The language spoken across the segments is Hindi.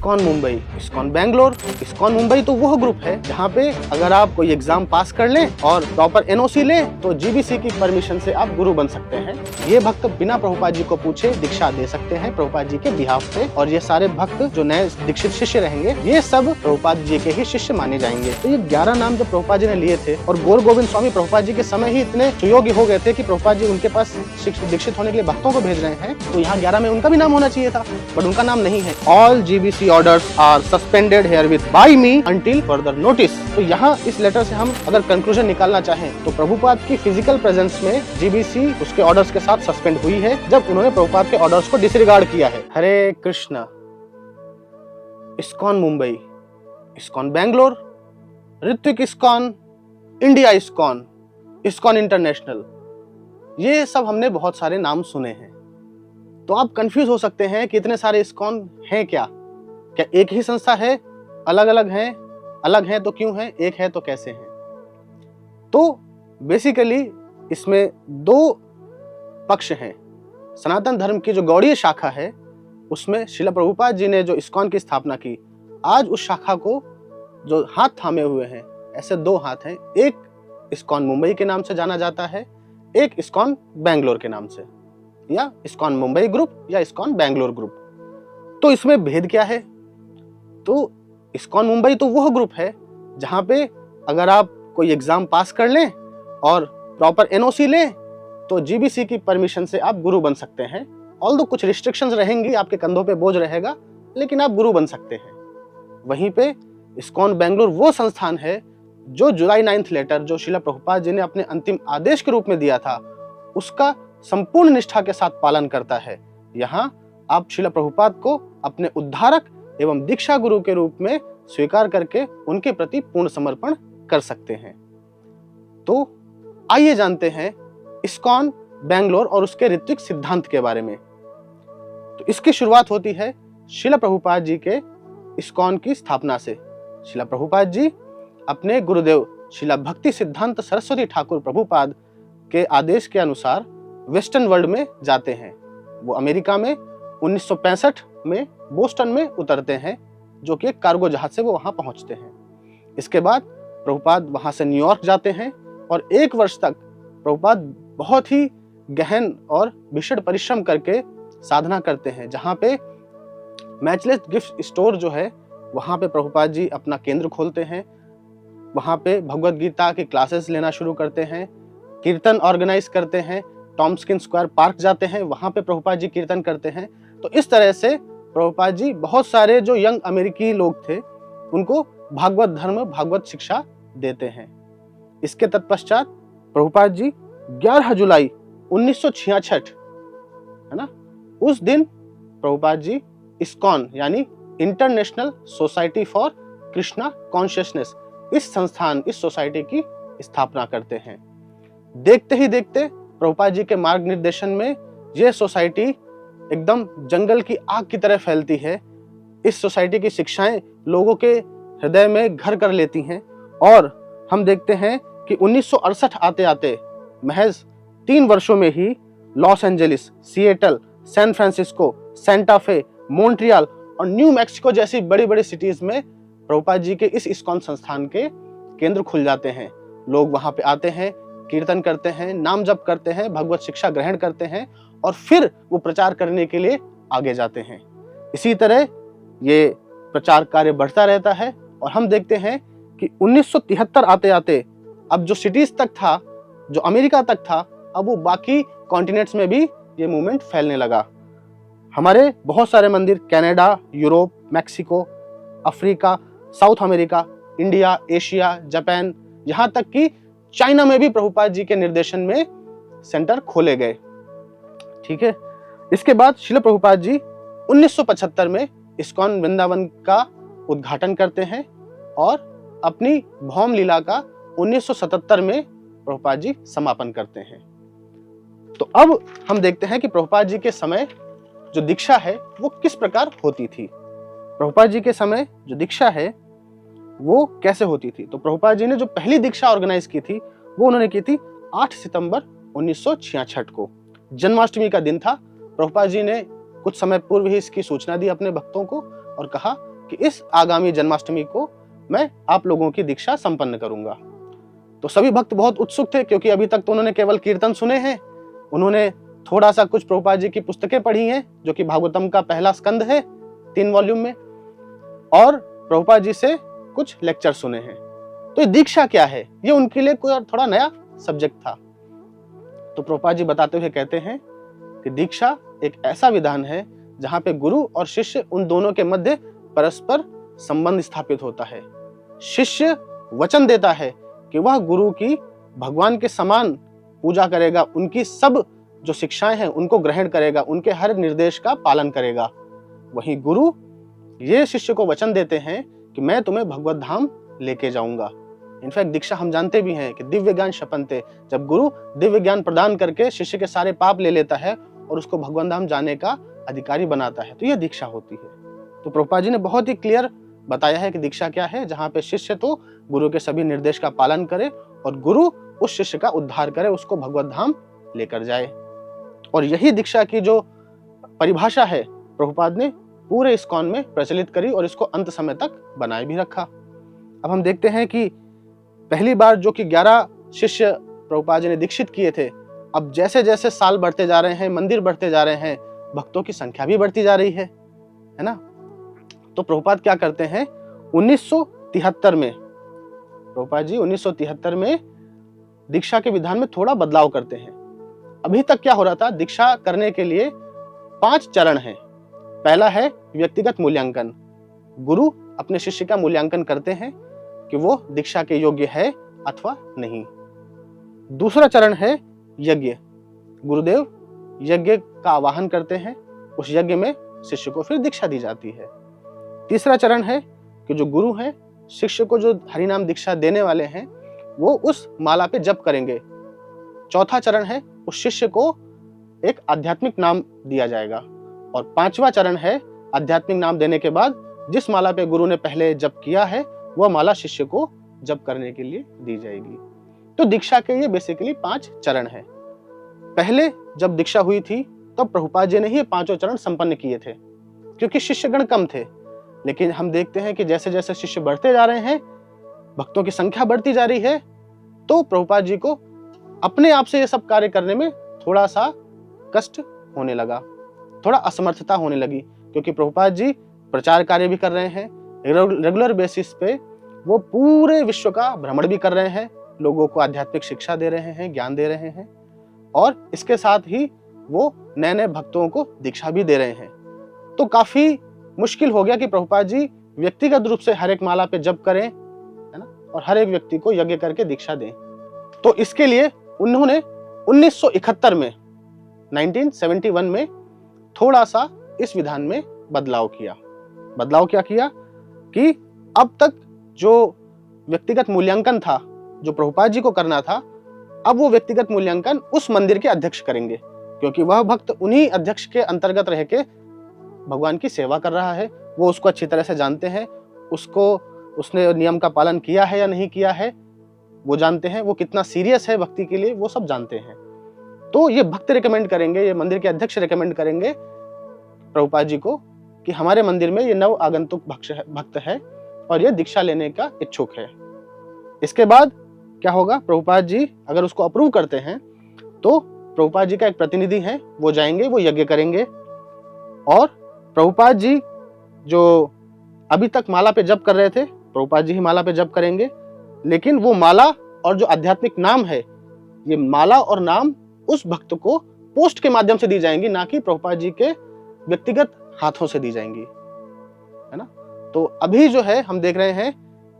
इस्कॉन मुंबई, इस्कॉन बैंगलोर। इस्कॉन मुंबई तो वह ग्रुप है जहाँ पे अगर आप कोई एग्जाम पास कर लें और प्रॉपर एनओसी लें तो जीबीसी की परमिशन से आप गुरु बन सकते हैं। ये भक्त बिना प्रभुपाद जी को पूछे दीक्षा दे सकते हैं प्रभुपाद जी के बिहाफ पे, और ये सारे भक्त जो नए दीक्षित शिष्य रहेंगे ये सब प्रभुपाद जी के ही शिष्य माने जाएंगे। तो ये 11 नाम जो प्रभुपाद जी ने लिए थे, और गौर गोविंद स्वामी प्रभुपाद जी के समय ही इतने सुयोग्य हो गए थे कि प्रभुपाद जी उनके पास दीक्षित होने के लिए भक्तों को भेज रहे हैं, तो यहाँ 11 में उनका भी नाम होना चाहिए था, बट उनका नाम नहीं है। All GBC orders are suspended herewith by me until further notice. तो यहाँ इस लेटर से हम अगर कंक्लूजन निकालना चाहें तो प्रभुपाद की फिजिकल प्रेजेंस में जीबीसी उसके ऑर्डर्स के साथ सस्पेंड हुई है जब उन्होंने प्रभुपाद के ऑर्डर्स को डिसरिगार्ड किया है। हरे कृष्णा। इस्कॉन मुंबई, इस्कॉन बैंगलोर, ऋत्विक इस्कॉन, इंडिया इस्कॉन, इस्कॉन इंटरनेशनल, ये सब हमने बहुत सारे नाम सुने हैं। तो आप कंफ्यूज हो सकते हैं कि इतने सारे इस्कॉन हैं क्या एक ही संस्था है, अलग अलग हैं तो क्यों है, एक है तो कैसे हैं? तो बेसिकली इसमें दो पक्ष हैं। सनातन धर्म की जो गौड़ीय शाखा है उसमें श्रील प्रभुपाद जी ने जो इस्कॉन की स्थापना की, आज उस शाखा को जो हाथ थामे हुए हैं, ऐसे दो हाथ हैं। एक इस्कॉन मुंबई के नाम से जाना जाता है, एक इस्कॉन बैंगलोर के नाम से, या इस्कॉन मुंबई ग्रुप या इस्कॉन बैंगलोर ग्रुप। तो इसमें भेद क्या है? तो इस्कॉन मुंबई तो वह ग्रुप है जहां पे अगर आप कोई एग्जाम पास कर लें और प्रॉपर एनओसी लें तो जीबीसी की परमिशन से आप गुरु बन सकते हैं। ऑल्दो कुछ रिस्ट्रिक्शंस रहेंगी, आपके कंधों पे बोझ रहेगा, लेकिन आप गुरु बन सकते हैं। वहीं पे इस्कॉन बैंगलोर वो संस्थान है जो जुलाई 9th लेटर जो श्रील प्रभुपाद जी ने अपने अंतिम आदेश के रूप में दिया था उसका संपूर्ण निष्ठा के साथ पालन करता है। यहाँ आप श्रील प्रभुपाद को अपने उद्धारक एवं दीक्षा गुरु के रूप में स्वीकार करके उनके प्रति पूर्ण समर्पण कर सकते हैं। तो आइए जानते हैं इस्कॉन बैंगलोर और उसके ऋत्विक सिद्धांत के बारे में। तो इसकी शुरुआत होती है श्रील प्रभुपाद जी के इस्कॉन की स्थापना से। श्रील प्रभुपाद जी अपने गुरुदेव श्रील भक्ति सिद्धांत सरस्वती ठाकुर प्रभुपाद के आदेश के अनुसार वेस्टर्न वर्ल्ड में जाते हैं। वो अमेरिका में 1965 में बोस्टन में उतरते हैं, जो कि एक कार्गो जहाज से वो वहां पहुंचते हैं। इसके बाद प्रभुपाद वहां से न्यूयॉर्क जाते हैं और 1 वर्ष तक प्रभुपाद बहुत ही गहन और भीषण परिश्रम करके साधना करते हैं, जहां पे मैचलेस गिफ्ट स्टोर जो है वहां पे प्रभुपाद जी अपना केंद्र खोलते हैं। वहां पे भगवत गीता की क्लासेस लेना शुरू करते हैं, कीर्तन ऑर्गेनाइज करते हैं, टॉम्स्किन स्क्वायर पार्क जाते हैं, वहां पे प्रभुपाद जी कीर्तन करते हैं। तो इस तरह से प्रभुपाद जी बहुत सारे जो यंग अमेरिकी लोग थे उनको भागवत धर्म, भागवत शिक्षा देते हैं। इसके तत्पश्चात प्रभुपाद जी 11 जुलाई 1966 है ना, उस दिन प्रभुपाद जी इस्कॉन यानी international society for Krishna consciousness इस सोसाइटी की स्थापना करते हैं। देखते ही देखते प्रभुपाद जी के मार्ग निर्देशन में यह सोसाइटी एकदम जंगल की आग की तरह फैलती है। इस सोसाइटी की शिक्षाएं लोगों के हृदय में घर कर लेती हैं, और हम देखते हैं कि 1968 आते आते महज 3 वर्षों में ही Los Angeles, Seattle, San Francisco, Santa Fe, Montreal और न्यू मैक्सिको जैसी बड़ी बड़ी सिटीज में प्रभुपाद जी के इस इस्कॉन संस्थान के केंद्र खुल जाते हैं। लोग वहां पे आते हैं, कीर्तन करते हैं, नाम जप करते हैं, भगवत शिक्षा ग्रहण करते हैं और फिर वो प्रचार करने के लिए आगे जाते हैं। इसी तरह ये प्रचार कार्य बढ़ता रहता है और हम देखते हैं कि 1973 आते आते अब जो सिटीज तक था, जो अमेरिका तक था, अब वो बाकी कॉन्टिनेंट्स में भी ये मूवमेंट फैलने लगा। हमारे बहुत सारे मंदिर Canada, Europe, Mexico, Africa, south America, India, Asia, Japan, यहाँ तक कि चाइना में भी प्रभुपाद जी के निर्देशन में सेंटर खोले गए। ठीक है। इसके बाद श्रील प्रभुपाद जी 1975 में इस्कॉन वृंदावन का उद्घाटन करते हैं और अपनी भौम लीला का 1977 में प्रभुपाद जी समापन करते हैं। तो अब हम देखते हैं कि प्रभुपाद जी के समय जो दीक्षा है वो किस प्रकार होती थी। प्रभुपाद जी के समय जो दीक्षा है वो कैसे होती थी। तो प्रभुपाद जी ने जो पहली दीक्षा ऑर्गेनाइज की थी वो उन्होंने की थी 8 सितंबर 1966 को। जन्माष्टमी का दिन था। प्रभुपाद जी ने कुछ समय पूर्व ही इसकी सूचना दी अपने भक्तों को और कहा कि इस आगामी जन्माष्टमी को मैं आप लोगों की दीक्षा संपन्न करूंगा। तो सभी भक्त बहुत उत्सुक थे, क्योंकि अभी तक तो उन्होंने केवल कीर्तन सुने हैं। उन्होंने थोड़ा सा कुछ प्रभुपाद जी की पुस्तकें पढ़ी हैं, जो कि भागवतम का पहला स्कंद है 3 वॉल्यूम में, और प्रभुपाद जी से कुछ लेक्चर सुने हैं। तो ये दीक्षा क्या है, ये उनके लिए कोई थोड़ा नया सब्जेक्ट था। तो प्रभुपाद जी बताते हुए कहते हैं कि दीक्षा एक ऐसा विधान है जहां पे गुरु और शिष्य उन दोनों के मध्य परस्पर संबंध स्थापित होता है। शिष्य वचन देता है कि वह गुरु की भगवान के समान पूजा करेगा, उनकी सब जो शिक्षाएं हैं उनको ग्रहण करेगा, उनके हर निर्देश का पालन करेगा। वहीं गुरु ये शिष्य को वचन देते हैं कि मैं तुम्हें भगवत धाम लेके जाऊंगा। इनफैक्ट दीक्षा हम जानते भी हैं कि दिव्य ज्ञान शपन्ते, जब गुरु दिव्य ज्ञान प्रदान करके शिष्य के सारे पाप ले लेता है और उसको भगवान धाम जाने का अधिकारी बनाता है, तो यह दीक्षा होती है। तो प्रभुपाद जी ने बहुत ही क्लियर बताया है कि दीक्षा क्या है, जहां पे शिष्य तो गुरु के सभी निर्देश का पालन करे और गुरु उस शिष्य का उद्धार करे, उसको भगवत धाम लेकर जाए। और यही दीक्षा की जो परिभाषा है प्रभुपाद ने पूरे इस्कॉन में प्रचलित करी और इसको अंत समय तक बनाए भी रखा। अब हम देखते हैं कि पहली बार जो कि 11 शिष्य प्रभुपाद जी ने दीक्षित किए थे, अब जैसे जैसे साल बढ़ते जा रहे हैं, मंदिर बढ़ते जा रहे हैं, भक्तों की संख्या भी बढ़ती जा रही है ना। तो प्रभुपाद क्या करते हैं, 1973 में प्रभुपाद जी 1973 में दीक्षा के विधान में थोड़ा बदलाव करते हैं। अभी तक क्या हो रहा था, दीक्षा करने के लिए 5 चरण हैं। पहला है व्यक्तिगत मूल्यांकन। गुरु अपने शिष्य का मूल्यांकन करते हैं कि वो दीक्षा के योग्य है अथवा नहीं। दूसरा चरण है यज्ञ। गुरुदेव यज्ञ का आवाहन करते हैं, उस यज्ञ में शिष्य को फिर दीक्षा दी जाती है। तीसरा चरण है कि जो गुरु हैं शिष्य को जो हरिनाम दीक्षा देने वाले हैं वो उस माला पे जप करेंगे। चौथा चरण है उस शिष्य को एक आध्यात्मिक नाम दिया जाएगा। और 5वां चरण है आध्यात्मिक नाम देने के बाद जिस माला पे गुरु ने पहले जप किया है वह माला शिष्य को जप करने के लिए दी जाएगी। तो दीक्षा के ये बेसिकली 5 चरण है। पहले जब दीक्षा हुई थी तब प्रभुपाद जी ने ही 5 चरण संपन्न किए थे, क्योंकि शिष्यगण कम थे। लेकिन हम देखते हैं कि जैसे जैसे शिष्य बढ़ते जा रहे हैं, भक्तों की संख्या बढ़ती जा रही है, तो प्रभुपाद जी को अपने आप से ये सब कार्य करने में थोड़ा सा कष्ट होने लगा, थोड़ा असमर्थता होने लगी, क्योंकि प्रभुपाद जी प्रचार कार्य भी कर रहे हैं, रेगुलर बेसिस पे वो पूरे विश्व का भ्रमण भी कर रहे हैं, लोगों को आध्यात्मिक शिक्षा दे रहे हैं, ज्ञान दे रहे हैं, और इसके साथ ही वो नए नए भक्तों को दीक्षा भी दे रहे हैं। तो काफी मुश्किल हो गया कि प्रभुपाद जी व्यक्तिगत रूप से हर एक माला पे जप करें, है ना, और हर एक व्यक्ति को यज्ञ करके दीक्षा दें। तो इसके लिए उन्होंने 1971 में 1971 में थोड़ा सा इस विधान में बदलाव किया। बदलाव क्या किया कि अब तक जो व्यक्तिगत मूल्यांकन था जो प्रभुपाद जी को करना था, अब वो व्यक्तिगत मूल्यांकन उस मंदिर के अध्यक्ष करेंगे, क्योंकि वह भक्त उन्हीं अध्यक्ष के अंतर्गत रह के भगवान की सेवा कर रहा है, वो उसको अच्छी तरह से जानते हैं, उसने नियम का पालन किया है या नहीं किया है वो जानते हैं, वो कितना सीरियस है भक्ति के लिए वो सब जानते हैं। तो ये भक्त रिकमेंड करेंगे, ये मंदिर के अध्यक्ष रिकमेंड करेंगे प्रभुपाद जी को कि हमारे मंदिर में ये नव आगंतुक भक्त है और ये दीक्षा लेने का इच्छुक है। इसके बाद क्या होगा, प्रभुपाद जी अगर उसको अप्रूव करते हैं तो प्रभुपाद जी का एक प्रतिनिधि है, वो जाएंगे, वो यज्ञ करेंगे, और प्रभुपाद जी जो अभी तक माला पे जप कर रहे थे, प्रभुपाद जी ही माला पे जप करेंगे, लेकिन वो माला और जो आध्यात्मिक नाम है, ये माला और नाम उस भक्त को पोस्ट के माध्यम से दी जाएंगी, ना कि प्रभुपाद जी के व्यक्तिगत हाथों से दी जाएंगी, है ना। तो अभी जो है हम देख रहे हैं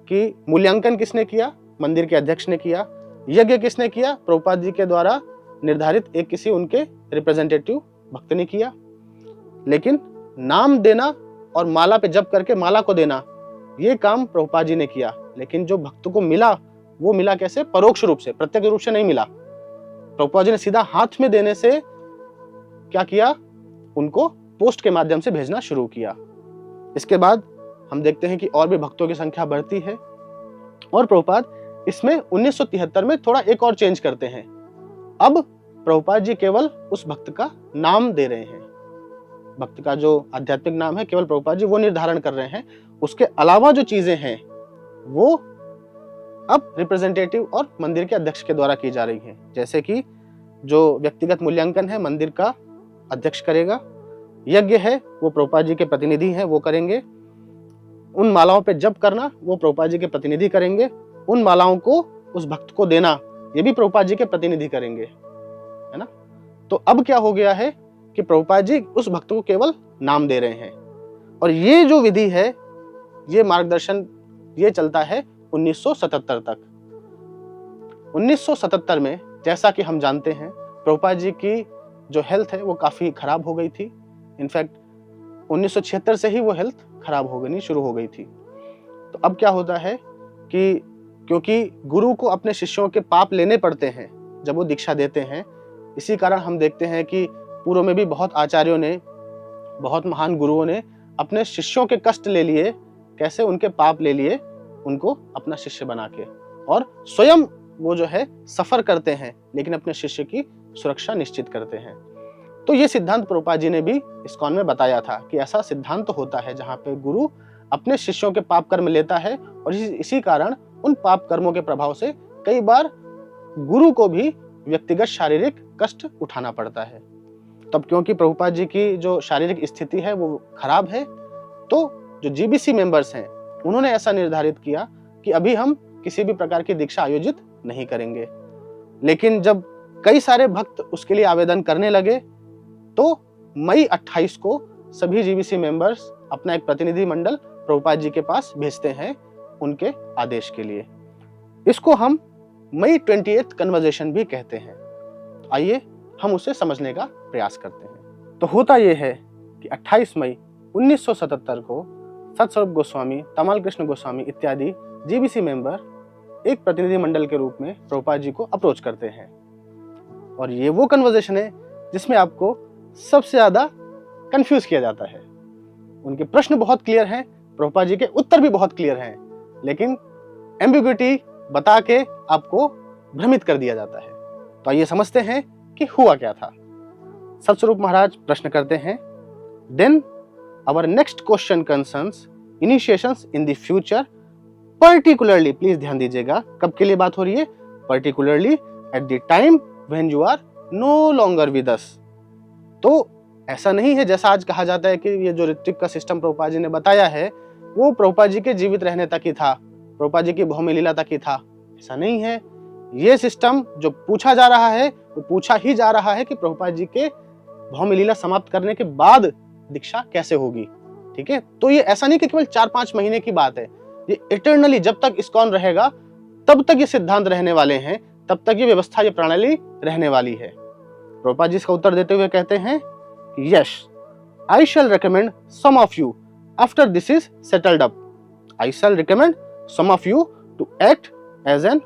कि मूल्यांकन किसने किया, मंदिर के अध्यक्ष ने किया। यज्ञ किसने किया, प्रभुपाद जी के द्वारा निर्धारित एक किसी उनके रिप्रेजेंटेटिव भक्त ने किया। लेकिन नाम देना और माला पे जप करके माला को देना, ये काम प्रभुपाद जी ने किया। लेकिन जो भक्त को मिला वो मिला कैसे, परोक्ष रूप से, प्रत्यक्ष रूप से नहीं मिला। प्रभुपाद जी ने सीधा हाथ में देने से क्या किया, उनको पोस्ट के माध्यम से भेजना शुरू किया। इसके बाद हम देखते हैं कि और भी भक्तों की संख्या बढ़ती है, और प्रभुपाद इसमें 1973 में थोड़ा एक और चेंज करते हैं। अब प्रभुपाद जी केवल उस भक्त का नाम दे रहे हैं, भक्त का जो आध्यात्मिक नाम है केवल प्रभुपाद जी वो निर्धारण कर रहे हैं। उसके अलावा जो चीजें हैं वो अब रिप्रेजेंटेटिव और मंदिर के अध्यक्ष के द्वारा की जा रही है। जैसे कि जो व्यक्तिगत मूल्यांकन है मंदिर का अध्यक्ष करेगा, यज्ञ है वो प्रभुपाद जी के प्रतिनिधि हैं वो करेंगे, उन मालाओं पे जप करना वो प्रभुपाद जी के प्रतिनिधि करेंगे, उन मालाओं को उस भक्त को देना ये भी प्रभुपाद जी के प्रतिनिधि करेंगे, है ना। तो अब क्या हो गया है कि प्रभुपाद जी उस भक्त को केवल नाम दे रहे हैं। और ये जो विधि है, ये मार्गदर्शन ये चलता है 1977 तक। 1977 में जैसा कि हम जानते हैं प्रभुपाद जी की जो हेल्थ है वो काफी खराब हो गई थी। इनफैक्ट 1976 से ही वो हेल्थ खराब होनी शुरू हो गई थी। तो अब क्या होता है कि क्योंकि गुरु को अपने शिष्यों के पाप लेने पड़ते हैं जब वो दीक्षा देते हैं, इसी कारण हम देखते हैं कि पूर्व में भी बहुत आचार्यों ने, बहुत महान गुरुओं ने अपने शिष्यों के कष्ट ले लिए, कैसे उनके पाप ले लिए उनको अपना शिष्य बना के, और स्वयं वो जो है सफर करते हैं लेकिन अपने शिष्य की सुरक्षा निश्चित करते हैं। तो ये सिद्धांत प्रभुपाद जी ने भी इस्कॉन में बताया था कि ऐसा सिद्धांत होता है जहाँ पे गुरु अपने शिष्यों के पाप कर्म लेता है और इसी कारण उन पाप कर्मों के प्रभाव से कई बार गुरु को भी व्यक्तिगत शारीरिक कष्ट उठाना पड़ता है। तब क्योंकि प्रभुपाद जी की जो शारीरिक स्थिति है वो खराब है, तो जो जीबीसी मेंबर्स हैं उन्होंने ऐसा निर्धारित किया कि अभी हम किसी भी प्रकार की दीक्षा आयोजित नहीं करेंगे। लेकिन जब कई सारे भक्त उसके लिए आवेदन करने लगे तो मई 28 को सभी जीबीसी मेंबर्स अपना एक प्रतिनिधि मंडल प्रभुपाद जी के पास भेजते हैं उनके आदेश के लिए। इसको हम मई 28th कन्वर्सेशन भी कहते हैं। आइए हम उसे समझने का प्रयास करते हैं। तो होता यह है कि 28 मई 1977 को सतस्वरूप गोस्वामी, तमाल कृष्ण गोस्वामी इत्यादि जीबीसी मेंबर एक प्रतिनिधि मंडल के रूप में प्रभुपाद जी को अप्रोच करते हैं। और ये वो कन्वर्सेशन है जिसमें आपको सबसे ज्यादा कंफ्यूज किया जाता है। उनके प्रश्न बहुत क्लियर हैं, प्रभुपाद जी के उत्तर भी बहुत क्लियर हैं, लेकिन एम्बिग्युइटी बता के आपको भ्रमित कर दिया जाता है। तो आइए समझते हैं कि हुआ क्या था। सतस्वरूप महाराज प्रश्न करते हैं, then our next question concerns initiations in the future, particularly, please ध्यान दीजिएगा कब के लिए बात हो रही है, particularly at the time when you are no longer with us. तो ऐसा नहीं है जैसा आज कहा जाता है कि ये जो ऋत्विक का सिस्टम प्रभुपाद जी ने बताया है वो प्रभुपाद जी के जीवित रहने तक ही था, प्रभुपाद जी की भौम लीला तक ही था। ऐसा नहीं है। ये सिस्टम जो पूछा जा रहा है वो पूछा ही जा रहा है कि प्रभुपाद जी के भौम लीला समाप्त करने के बाद दीक्षा कैसे होगी। ठीक है, तो ये ऐसा नहीं कि केवल 4-5 महीने की बात है, ये इटर्नली जब तक इस्कॉन रहेगा तब तक ये सिद्धांत रहने वाले हैं, तब तक ये व्यवस्था, ये प्रणाली रहने वाली है। प्रभुपाद जी इसका उत्तर देते हुए कहते हैं, yes I shall recommend some of you after this is settled up, I shall recommend some of you to act as an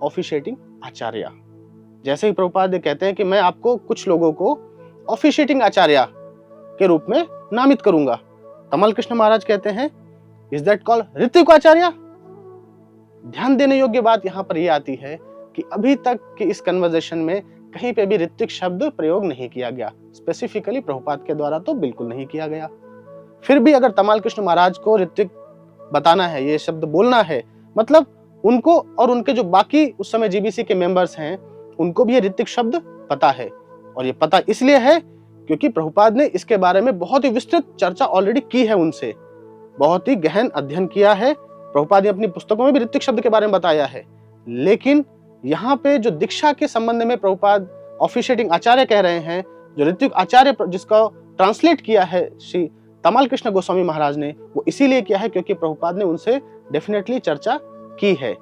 officiating acharya. जैसे ही प्रभुपाद कहते हैं कि मैं आपको कुछ लोगों को ऑफिशिएटिंग आचार्य के रूप में नामित करूंगा, तमल कृष्ण महाराज कहते हैं, इज दैट कॉल्ड ऋत्विक आचार्य। ध्यान देने योग्य बात यहां पर यह आती है कि अभी तक की इस कन्वर्सेशन में कहीं पे भी ऋत्विक शब्द प्रयोग नहीं किया गया, स्पेसिफिकली प्रभुपाद के द्वारा तो बिल्कुल नहीं किया गया। फिर भी अगर तमाल कृष्ण महाराज को ऋत्विक बताना है, ये शब्द बोलना है, मतलब उनको और उनके जो बाकी उस समय जीबीसी के मेंबर्स हैं उनको भी ये ऋत्विक शब्द पता है। और ये पता इसलिए है क्योंकि प्रभुपाद ने इसके बारे में बहुत ही विस्तृत चर्चा ऑलरेडी की है, उनसे बहुत ही गहन अध्ययन किया है। प्रभुपाद ने अपनी पुस्तकों में भी ऋत्विक शब्द के बारे में बताया है। लेकिन यहाँ पे जो दीक्षा के संबंध में प्रभुपाद ऑफिशिएटिंग आचार्य कह रहे हैं, जो ऋत्विक आचार्य जिसका ट्रांसलेट किया है श्री तमाल कृष्ण गोस्वामी महाराज ने, वो इसीलिए किया है क्योंकि प्रभुपाद ने उनसे डेफिनेटली चर्चा की है।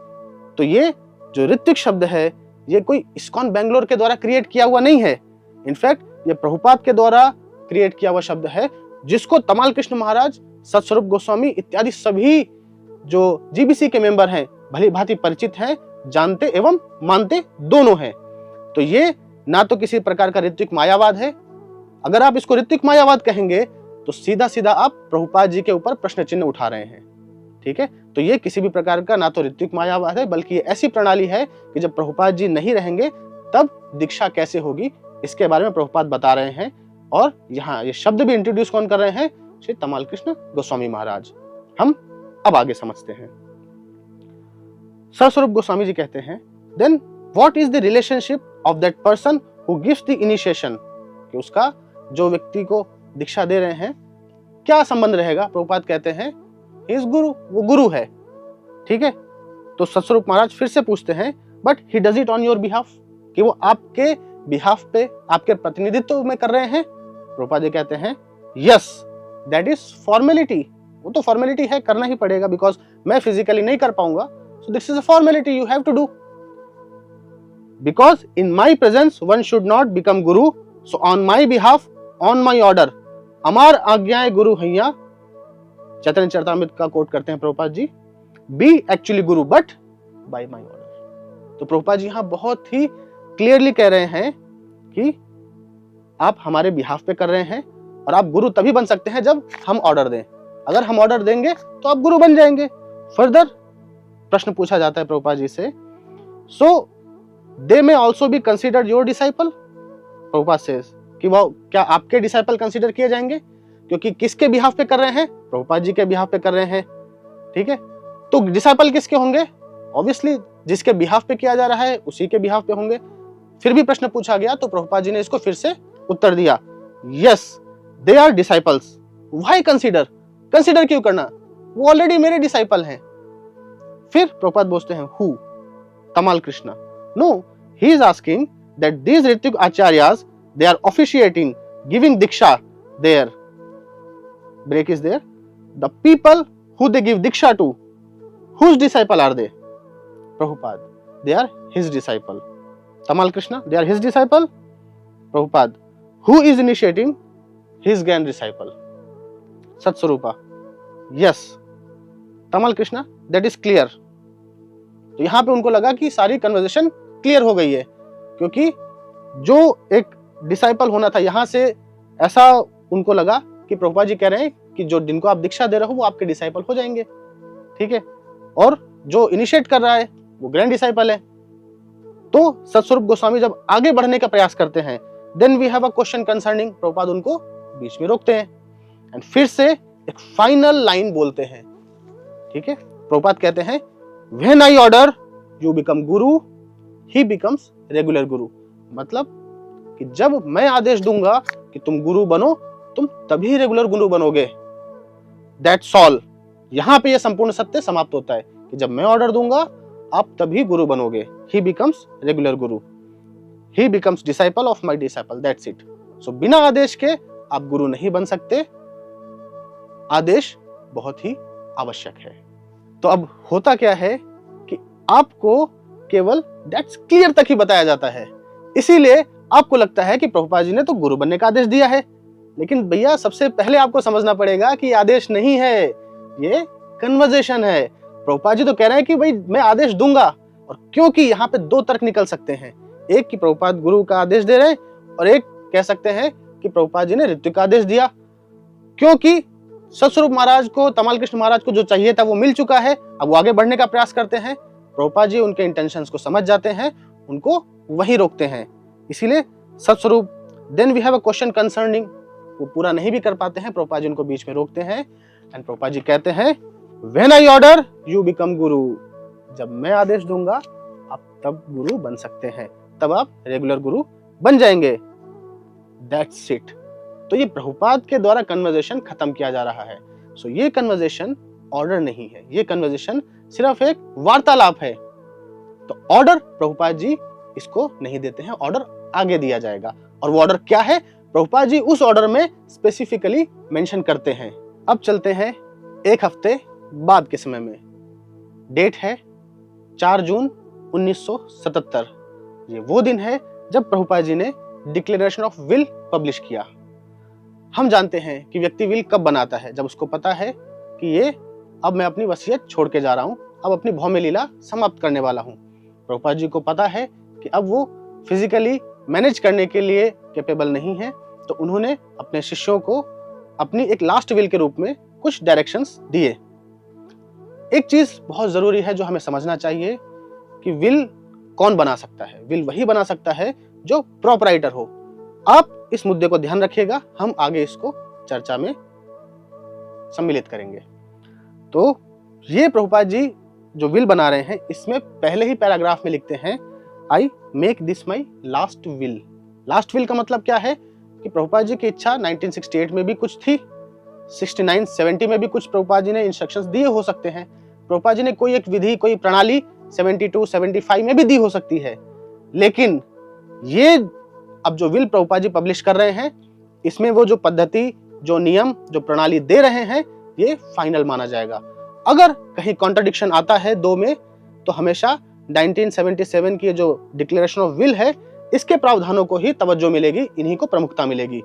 तो ये जो ऋत्विक शब्द है ये कोई इस्कॉन बेंगलोर के द्वारा क्रिएट किया हुआ नहीं है, इनफैक्ट ये प्रभुपाद के द्वारा क्रिएट किया हुआ शब्द है, जिसको तमाल कृष्ण महाराज, सतस्वरूप गोस्वामी इत्यादि सभी जो जीबीसी के मेंबर हैं भली भांति परिचित हैं, जानते एवं मानते दोनों हैं। तो ये ना तो किसी प्रकार का ऋत्विक मायावाद है। अगर आप इसको ऋत्विक मायावाद कहेंगे तो सीधा सीधा आप प्रभुपाद जी के ऊपर प्रश्न चिन्ह उठा रहे हैं। ठीक है, तो ये किसी भी प्रकार का ना तो ऋत्विक मायावाद है, बल्कि ये ऐसी प्रणाली है कि जब प्रभुपाद जी नहीं रहेंगे तब दीक्षा कैसे होगी, इसके बारे में प्रभुपाद बता रहे हैं। और यहाँ ये शब्द भी इंट्रोड्यूस कौन कर रहे हैं? श्री तमाल कृष्ण गोस्वामी महाराज। हम अब आगे समझते हैं। सतस्वरूप गोस्वामी जी कहते हैं, then what is the relationship of that person who gives the initiation, कि उसका जो व्यक्ति को दीक्षा दे रहे हैं क्या संबंध रहेगा? प्रभुपाद कहते हैं ही इज गुरु, वो गुरु है। ठीक है, तो सतस्वरूप महाराज फिर से पूछते हैं, but he does it on your behalf, कि वो आपके बिहाफ पे, आपके प्रतिनिधित्व में कर रहे हैं? प्रभुपाद जी कहते हैं यस, दैट इज फॉर्मेलिटी, वो तो फॉर्मेलिटी है, करना ही पड़ेगा, बिकॉज मैं फिजिकली नहीं कर पाऊंगा, so this is a formality you have to do. Because in my presence one should not become guru, so on my behalf, on my order, अमार आज्ञाएं गुरु हैया, चैतन्य चरितामृत का कोट करते हैं Prabhupada ji, be actually guru but by my order. तो प्रभुपाद जी यहां बहुत ही क्लियरली कह रहे हैं कि आप हमारे बिहाफ पे कर रहे हैं, और आप गुरु तभी बन सकते हैं जब हम ऑर्डर दें। अगर हम ऑर्डर देंगे तो आप गुरु बन जाएंगे। फर्दर प्रश्न पूछा जाता है प्रभुपाद जी से, so they may also be considered your disciple. Prabhupada से कि वो क्या आपके डिसाइपल कंसिडर किए जाएंगे? क्योंकि किसके बिहाफ पे कर रहे हैं? प्रभुपाद जी के बिहाफ पे कर रहे हैं। ठीक है, तो डिसाइपल किसके होंगे? ऑब्वियसली जिसके बिहाफ पे किया जा रहा है उसी के बिहाफ पे होंगे। फिर भी प्रश्न पूछा गया तो प्रभुपाद जी ने इसको फिर से उत्तर दिया, yes they are disciples. Why consider, consider क्यों करना, वो ऑलरेडी मेरे डिसाइपल हैं। फिर प्रभुपाद बोलते हैं who, Tamal Krishna, no he is asking that these ritvik acharyas they are officiating giving diksha there, break is there, the people who they give diksha to, whose disciple are they? Prabhupada, they are his disciple. Tamal Krishna, they are his disciple. Prabhupada, who is initiating? His grand disciple. Satswarupa, yes. Tamal Krishna, that is clear. तो यहाँ पे उनको लगा कि सारी कन्वर्सेशन क्लियर हो गई है, क्योंकि जो एक डिसाइपल होना था यहाँ से ऐसा उनको लगा कि प्रभुपाद जी कह रहे हैं कि जो जिनको आप दीक्षा दे रहे हो वो आपके डिसाइपल हो जाएंगे। ठीक है, और जो इनिशिएट कर रहा है वो ग्रैंड डिसाइपल है। तो सतस्वरूप गोस्वामी जब आगे बढ़ने का प्रयास करते हैं, then we have a question concerning, Prabhupada उनको बीच में रोकते हैं एंड फिर से एक फाइनल लाइन बोलते हैं। ठीक है, प्रभुपाद कहते हैं when I order you become Guru, he becomes regular गुरु। मतलब कि जब मैं आदेश दूंगा कि तुम गुरु बनो, तुम तभी रेगुलर गुरु बनोगे। That's all. यहां पे यह संपूर्ण सत्य समाप्त होता है कि जब मैं ऑर्डर दूंगा आप तभी गुरु बनोगे। ही becomes regular guru, he becomes disciple of my disciple, that's it. So बिना आदेश के आप गुरु नहीं बन सकते, आदेश बहुत ही आवश्यक है। तो अब होता क्या है कि आपको केवल दैट्स क्लियर तक ही बताया जाता है, इसीलिए आपको लगता है कि प्रभुपाद जी ने तो गुरु बनने का आदेश दिया है। लेकिन भैया सबसे पहले आपको समझना पड़ेगा कि आदेश नहीं है, ये कन्वर्सेशन है। प्रभुपाद जी तो कह रहे हैं कि भाई मैं आदेश दूंगा, और क्योंकि यहाँ पे दो तर्क निकल सकते हैं, एक कि प्रभुपाद गुरु का आदेश दे रहे हैं और एक कह सकते हैं कि प्रभुपाद जी ने ऋत्विक का आदेश दिया। क्योंकि सतस्वरूप महाराज को, तमाल कृष्ण महाराज को जो चाहिए था वो मिल चुका है, अब वो आगे बढ़ने का प्रयास करते हैं। प्रभुपाद जी उनके इंटेंशंस को समझ जाते हैं, उनको वही रोकते हैं। इसीलिए Satsvarupa then we have a question concerning, वो पूरा नहीं भी कर पाते हैं, प्रभुपाद जी उनको बीच में रोकते हैं एंड प्रभुपाद जी कहते हैं when I order you become गुरु। जब मैं आदेश दूंगा आप तब गुरु बन सकते हैं, तब आप रेगुलर गुरु बन जाएंगे। That's it. तो ये प्रभुपाद के द्वारा कन्वर्सेशन खत्म किया जा रहा है। सो ये कन्वर्सेशन ऑर्डर नहीं है, ये कन्वर्सेशन सिर्फ एक वार्तालाप है। तो ऑर्डर प्रभुपाद जी इसको नहीं देते हैं, ऑर्डर आगे दिया जाएगा। और वो ऑर्डर क्या है, प्रभुपाद जी उस ऑर्डर में स्पेसिफिकली मेंशन करते हैं। अब चलते हैं एक हफ्ते बाद के समय में। डेट है 4 जून 1977। ये वो दिन है जब प्रभुपाद जी ने डिक्लेरेशन ऑफ विल पब्लिश किया। हम जानते हैं कि व्यक्ति विल कब बनाता है, जब उसको पता है कि ये अब मैं अपनी वसीयत छोड़ के जा रहा हूं, अब अपनी भौम्य लीला समाप्त करने वाला हूं। प्रभुपाद जी को पता है कि अब वो फिजिकली मैनेज करने के लिए कैपेबल नहीं है, तो उन्होंने अपने शिष्यों को अपनी एक लास्ट विल के रूप में कुछ डायरेक्शंस दिए। एक चीज बहुत जरूरी है जो हमें समझना चाहिए कि विल कौन बना सकता है। विल वही बना सकता है जो प्रोपराइटर हो। आप इस मुद्दे को ध्यान रखिएगा, हम आगे इसको चर्चा में सम्मिलित करेंगे। तो ये प्रभुपाद जी जो विल बना रहे हैं, इसमें पहले ही पैराग्राफ में लिखते हैं, I make this my last will. Last will का मतलब क्या है कि प्रभुपाद जी की इच्छा 1968 में भी कुछ थी, 69-70 में भी कुछ प्रभुपाद जी ने इंस्ट्रक्शंस दिए हो सकते हैं, प्रभुपाद जी ने कोई एक विधि, कोई प्रणाली 72-75 में भी दी हो सकती है, लेकिन ये अब जो विल प्रभुपाद जी पब्लिश कर रहे हैं, इसमें वो जो पद्धति, जो नियम, जो प्रणाली दे रहे हैं, ये फाइनल माना जाएगा। अगर कहीं कॉन्ट्रडिक्शन आता है दो में, तो हमेशा 1977 की जो डिक्लेरेशन ऑफ विल है, इसके प्रावधानों को ही तवज्जो मिलेगी, इन्हीं को प्रमुखता मिलेगी।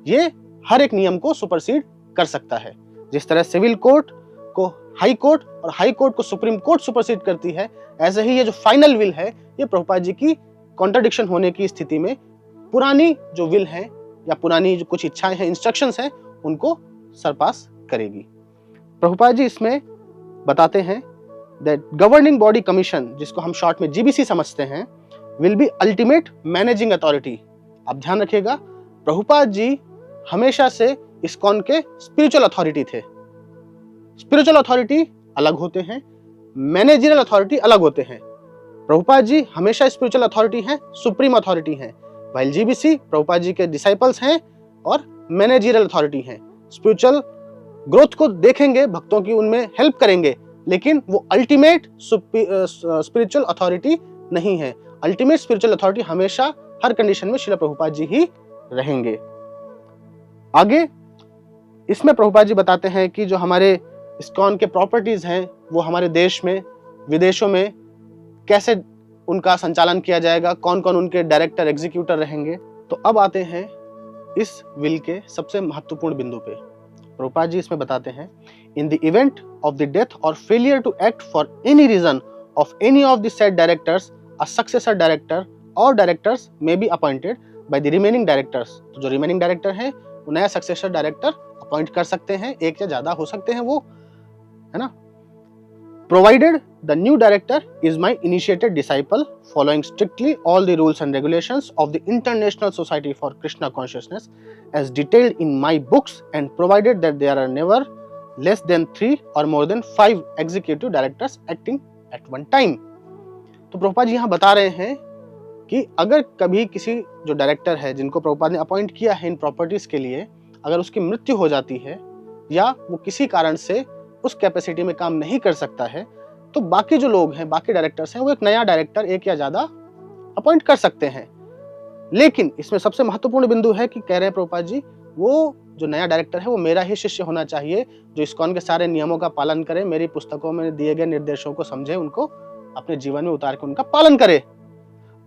ये हर एक नियम को सुपरसीड कर सकता है। जिस तरह सिविल कोर्ट को हाई कोर्ट और हाई कोर्ट को सुप्रीम कोर्ट सुपरसीड करती है, ऐसे ही ये जो फाइनल विल है, ये प्रभुपाद जी की कॉन्ट्रडिक्शन होने की स्थिति में पुरानी जो विल है या पुरानी जो कुछ इच्छाएं हैं, इंस्ट्रक्शंस हैं, उनको सरपास करेगी। प्रभुपाद जी इसमें बताते हैं दैट गवर्निंग बॉडी कमीशन, जिसको हम शॉर्ट में जीबीसी समझते हैं, will be ultimate managing authority. आप ध्यान रखिएगा, प्रभुपाद जी हमेशा से इस्कॉन के स्पिरिचुअल अथॉरिटी थे। स्पिरिचुअल अथॉरिटी अलग होते हैं, मैनेजरियल अथॉरिटी अलग होते हैं। प्रभुपाद जी हमेशा स्पिरिचुअल अथॉरिटी हैं, सुप्रीम अथॉरिटी हैं, व्हाइल जीबीसी प्रभुपाद जी के डिसाइपल्स हैं और मैनेजरियल अथॉरिटी हैं। स्पिरिचुअल ग्रोथ को देखेंगे, भक्तों की उनमें हेल्प करेंगे, लेकिन वो अल्टीमेट स्पिरिचुअल अथॉरिटी नहीं है। अल्टीमेट स्पिरिचुअल अथॉरिटी हमेशा हर कंडीशन में श्रील प्रभुपाद जी ही रहेंगे। आगे इसमें प्रभुपाद जी बताते हैं कि जो हमारे इस्कॉन के प्रॉपर्टीज हैं, वो हमारे देश में, विदेशों में कैसे उनका संचालन किया जाएगा, कौन कौन उनके डायरेक्टर, एग्जीक्यूटर रहेंगे। तो अब आते हैं इस विल के सबसे महत्वपूर्ण बिंदु पे। प्रभुपाद जी इसमें बताते हैं, in the event of the death और failure to act for any reason of any of the said directors, a successor director और directors may be appointed by the remaining directors. तो जो रिमेनिंग डायरेक्टर हैं, वो नया सक्सेसर डायरेक्टर अपॉइंट कर सकते हैं, एक या ज्यादा हो सकते हैं वो, है ना। Provided the new director is my initiated disciple, following strictly all the rules and regulations of the international society for Krishna consciousness as detailed in my books, and provided that there are never less than 3 or more than 5 executive directors acting at one time। तो प्रभुपाद जी यहाँ बता रहे हैं कि अगर कभी किसी जो डायरेक्टर है, जिनको प्रभुपाद ने अपॉइंट किया है इन प्रॉपर्टीज के लिए, अगर उसकी मृत्यु हो जाती है या वो किसी कारण से उस कैपेसिटी में काम नहीं कर सकता है, तो बाकी जो लोग हैं, बाकी डायरेक्टर्स हैं, वो एक नया डायरेक्टर, एक या ज्यादा अपॉइंट कर सकते हैं। लेकिन इसमें सबसे महत्वपूर्ण बिंदु है कि कह रहे हैं प्रभुपाद जी, वो जो नया डायरेक्टर है वो मेरा ही शिष्य होना चाहिए, जो इस्कॉन के सारे नियमों का पालन करे, मेरी पुस्तकों में दिए गए निर्देशों को समझे, उनको अपने जीवन में उतार के उनका पालन करे।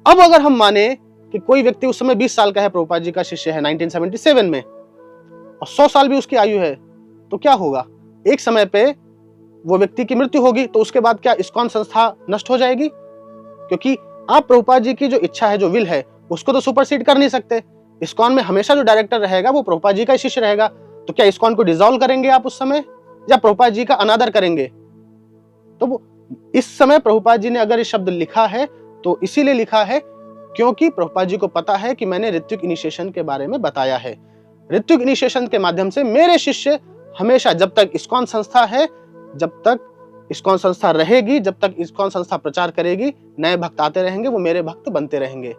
अब अगर हम माने कि कोई व्यक्ति उस समय 20 साल का है, प्रभुपाद जी का शिष्य है 1977 में, और 100 साल भी उसकी आयु है, तो क्या होगा? एक समय पे वो व्यक्ति की मृत्यु होगी, तो उसके बाद क्या इस्कॉन संस्था नष्ट हो जाएगी? क्योंकि आप प्रभुपाद जी की जो इच्छा है, जो विल है, उसको तो सुपरसीड कर नहीं सकते। इस्कॉन में हमेशा जो डायरेक्टर रहेगा वो प्रभुपाद जी का शिष्य रहेगा। तो क्या इस्कॉन को डिसॉल्व करेंगे आप उस समय, या प्रभुपाद जी का अनादर करेंगे? तो वो इस समय प्रभुपाद जी ने अगर ये शब्द लिखा है तो इसीलिए लिखा है क्योंकि प्रभुपाद जी को पता है कि मैंने ऋत्विक इनिशिएशन के बारे में बताया है। ऋत्विक इनिशिएशन के माध्यम से मेरे शिष्य हमेशा, जब तक इस्कॉन संस्था है, जब तक इस्कॉन संस्था रहेगी, जब तक इस्कॉन संस्था प्रचार करेगी, नए भक्त आते रहेंगे, वो मेरे भक्त बनते रहेंगे।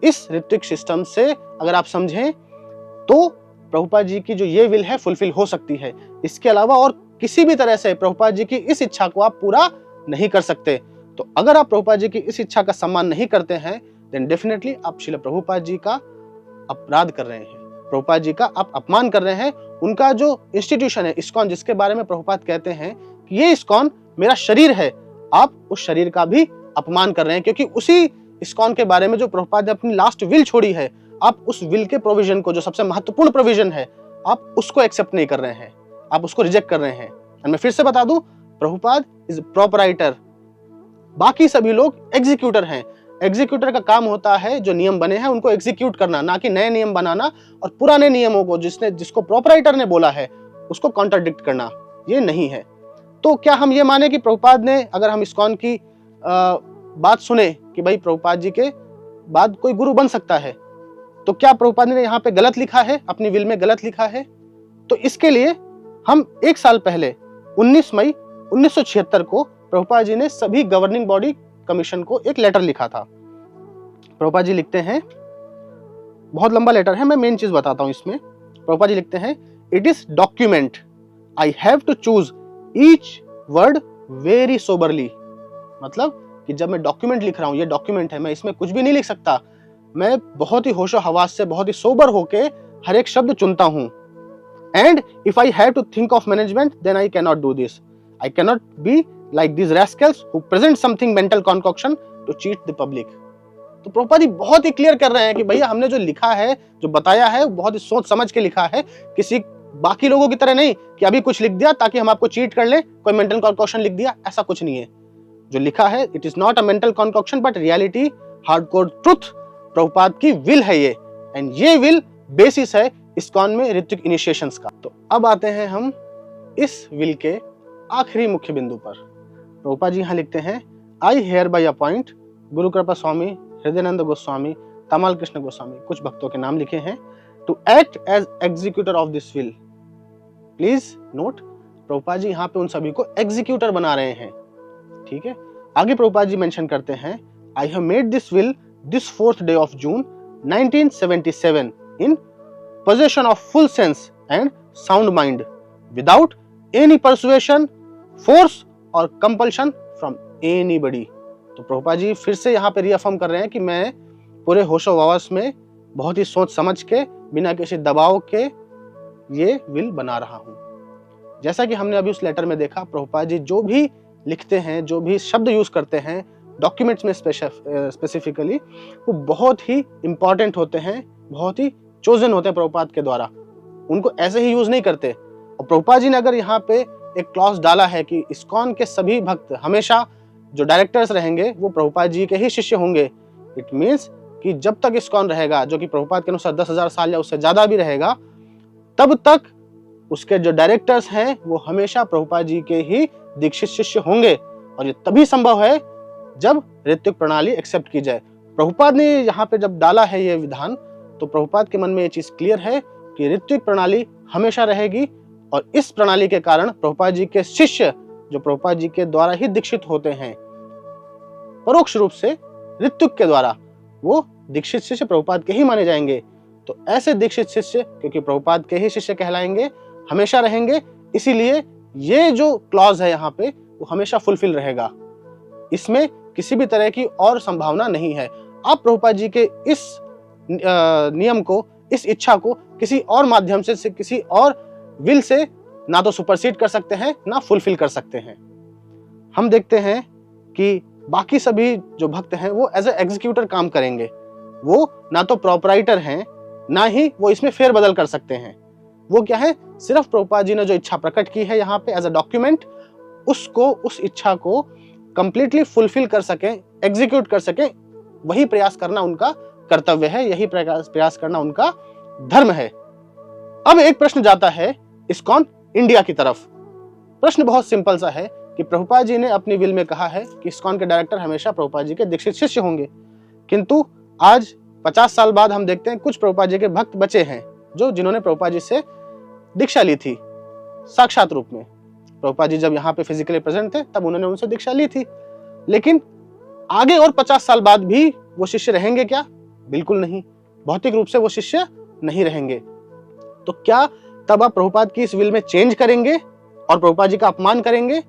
इस ऋत्विक सिस्टम से अगर आप समझें तो प्रभुपाद जी की जो ये विल है फुलफिल हो सकती है। इसके अलावा और किसी भी तरह से प्रभुपाद जी की इस इच्छा को आप पूरा नहीं कर सकते। तो अगर आप प्रभुपाद जी की इस इच्छा का सम्मान नहीं करते हैं, देन डेफिनेटली आप श्रील प्रभुपाद जी का अपराध कर रहे हैं, प्रभुपाद जी का आप अपमान कर रहे हैं। उनका जो इंस्टीट्यूशन है इस्कॉन, जिसके बारे में प्रभुपाद कहते हैं कि ये इस्कॉन मेरा शरीर है, आप उस शरीर का भी अपमान कर रहे हैं, क्योंकि उसी इस्कॉन के बारे में जो प्रभुपाद ने अपनी लास्ट विल छोड़ी है, आप उस विल के प्रोविजन को, जो सबसे महत्वपूर्ण प्रोविजन है, आप उसको एक्सेप्ट नहीं कर रहे हैं, आप उसको रिजेक्ट कर रहे हैं। और मैं फिर से बता दूं, प्रभुपाद इज प्रोपराइटर, बाकी सभी लोग एग्जीक्यूटर हैं। एग्जीक्यूटर का काम होता है जो नियम बने हैं उनको एग्जीक्यूट करना, ना कि नए नियम बनाना और पुराने नियमों को जिसको प्रोपराइटर ने बोला है उसको कॉन्ट्राडिक्ट करना, ये नहीं है। तो क्या हम ये माने कि प्रभुपाद ने, अगर हम इस्कॉन की बात सुने कि भाई प्रभुपाद जी के बाद कोई गुरु बन सकता है, तो क्या प्रभुपाद ने यहाँ पे गलत लिखा है, अपनी विल में गलत लिखा है? तो इसके लिए हम 1 साल पहले 19 मई 1976 को प्रभुपाद जी ने सभी गवर्निंग बॉडी कमीशन को एक लेटर लिखा था। प्रभुपाद जी लिखते हैं, बहुत लंबा लेटर है, मैं मेन चीज बताता हूं इसमें। प्रभुपाद जी लिखते हैं, it is document, I have to choose each word very soberly. मतलब कि जब मैं डॉक्यूमेंट लिख रहा हूं, ये डॉक्यूमेंट है, मैं इसमें कुछ भी नहीं लिख सकता, मैं बहुत ही होशो हवास से, बहुत ही सोबर होके हर एक शब्द चुनता हूं। And if I have to think of management then I can not do this, I can not be like this rascals who present something mental concoction to cheat the public. तो प्रभुपाद जी बहुत ही क्लियर कर रहे हैं कि भैया हमने जो लिखा है, जो बताया है, बहुत ही सोच समझ के लिखा है, किसी बाकी लोगों की तरह नहीं कि अभी कुछ लिख दिया ताकि हम आपको चीट कर लें, कोई मेंटल कॉन्कॉक्शन लिख दिया, ऐसा कुछ नहीं है। जो लिखा है it is not a mental concoction but reality, hardcore truth, Prabhupada की विल है ये, एंड ये विल बेसिस है इस्कॉन में ऋत्विक इनिशिएशंस का। तो अब आते हैं हम इस विल के आखिरी मुख्य बिंदु पर। प्रभुपाद जी यहाँ लिखते हैं, आई हेयर बाय अपॉइंट गुरु कृपा स्वामी हृदयानंद गोस्वामी, तमाल कृष्ण गोस्वामी, कुछ भक्तों के नाम लिखे हैं, to act as executor of this will. Please note, Prabhupada ji यहाँ पे उन सभी को एग्जीक्यूटर बना रहे हैं, ठीक है। आगे प्रभुपाद जी मेंशन करते हैं, I have made this will this 4th day of June 1977 in possession of full sense and sound mind without any persuasion, force or compulsion from anybody। तो प्रभुपाद जी फिर से यहाँ पे रीअफर्म कर रहे हैं कि मैं पूरे होशो हवास में बहुत ही सोच समझ के, बिना किसी दबाव के ये विल बना रहा हूं। जैसा कि हमने अभी उस लेटर में देखा, प्रभुपाद जी जो भी लिखते हैं, जो भी शब्द यूज करते हैं डॉक्यूमेंट्स में स्पेसिफिकली, वो बहुत ही इंपॉर्टेंट होते हैं, बहुत ही चोजन होते हैं प्रभुपाद के द्वारा, उनको ऐसे ही यूज नहीं करते। और प्रभुपाद जी ने अगर यहाँ पे एक क्लॉज डाला है कि इस्कॉन के सभी भक्त हमेशा जो डायरेक्टर्स रहेंगे वो प्रभुपाद जी के ही शिष्य होंगे, इट मीन्स कि जब तक इस्कॉन रहेगा, जो कि प्रभुपाद के अनुसार 10,000 साल या उससे ज्यादा भी रहेगा, तब तक उसके जो डायरेक्टर्स हैं वो हमेशा प्रभुपाद जी के ही दीक्षित शिष्य होंगे। और ये तभी संभव है जब ऋत्विक प्रणाली एक्सेप्ट की जाए। प्रभुपाद ने यहाँ पे जब डाला है ये विधान, तो प्रभुपाद के मन में ये चीज क्लियर है कि ऋत्विक प्रणाली हमेशा रहेगी, और इस प्रणाली के कारण प्रभुपाद जी के शिष्य, जो प्रभुपाद जी के द्वारा ही दीक्षित होते हैं परोक्ष रूप से ऋत्विक के द्वारा, वो दीक्षित शिष्य प्रभुपाद के ही माने जाएंगे। तो ऐसे दीक्षित शिष्य, क्योंकि प्रभुपाद के ही शिष्य कहलाएंगे, हमेशा रहेंगे, इसीलिए ये जो क्लॉज है यहाँ पे वो हमेशा फुलफिल रहेगा, इसमें किसी भी तरह की और संभावना नहीं है। आप प्रभुपाद जी के इस नियम को, इस इच्छा को किसी और माध्यम से किसी और विल से ना तो सुपरसीड कर सकते हैं, ना फुलफिल कर सकते हैं। हम देखते हैं कि बाकी सभी जो भक्त हैं वो एज ए एग्जीक्यूटर काम करेंगे, वो ना तो प्रोपराइटर हैं, ना ही वो इसमें फेरबदल कर सकते हैं। वो क्या है, सिर्फ प्रभुपाद जी ने जो इच्छा प्रकट की है यहाँ पे एज अ डॉक्यूमेंट, उसको, उस इच्छा को कंप्लीटली फुलफिल कर सके, एग्जीक्यूट कर सके, वही प्रयास करना उनका कर्तव्य है, यही प्रयास करना उनका धर्म है। अब एक प्रश्न जाता है इस्कॉन इंडिया की तरफ। प्रश्न बहुत सिंपल सा है कि प्रभुपाद जी ने अपनी विल में कहा है कि इस्कॉन के डायरेक्टर हमेशा प्रभुपाद जी के दीक्षित शिष्य होंगे, किंतु आज 50 साल बाद हम देखते हैं कुछ प्रभुपाद जी के भक्त बचे हैं जिन्होंने प्रभुपाद जी से दीक्षा ली थी साक्षात रूप में। प्रभुपाद जी जब यहाँ पे फिजिकली प्रेजेंट थे तब उन्होंने उनसे दीक्षा ली थी, लेकिन आगे और 50 साल बाद भी वो शिष्य रहेंगे क्या? बिल्कुल नहीं, भौतिक रूप से वो शिष्य नहीं रहेंगे। तो क्या तब आप प्रभुपाद की इस विल में चेंज करेंगे और प्रभुपाद जी का अपमान करेंगे,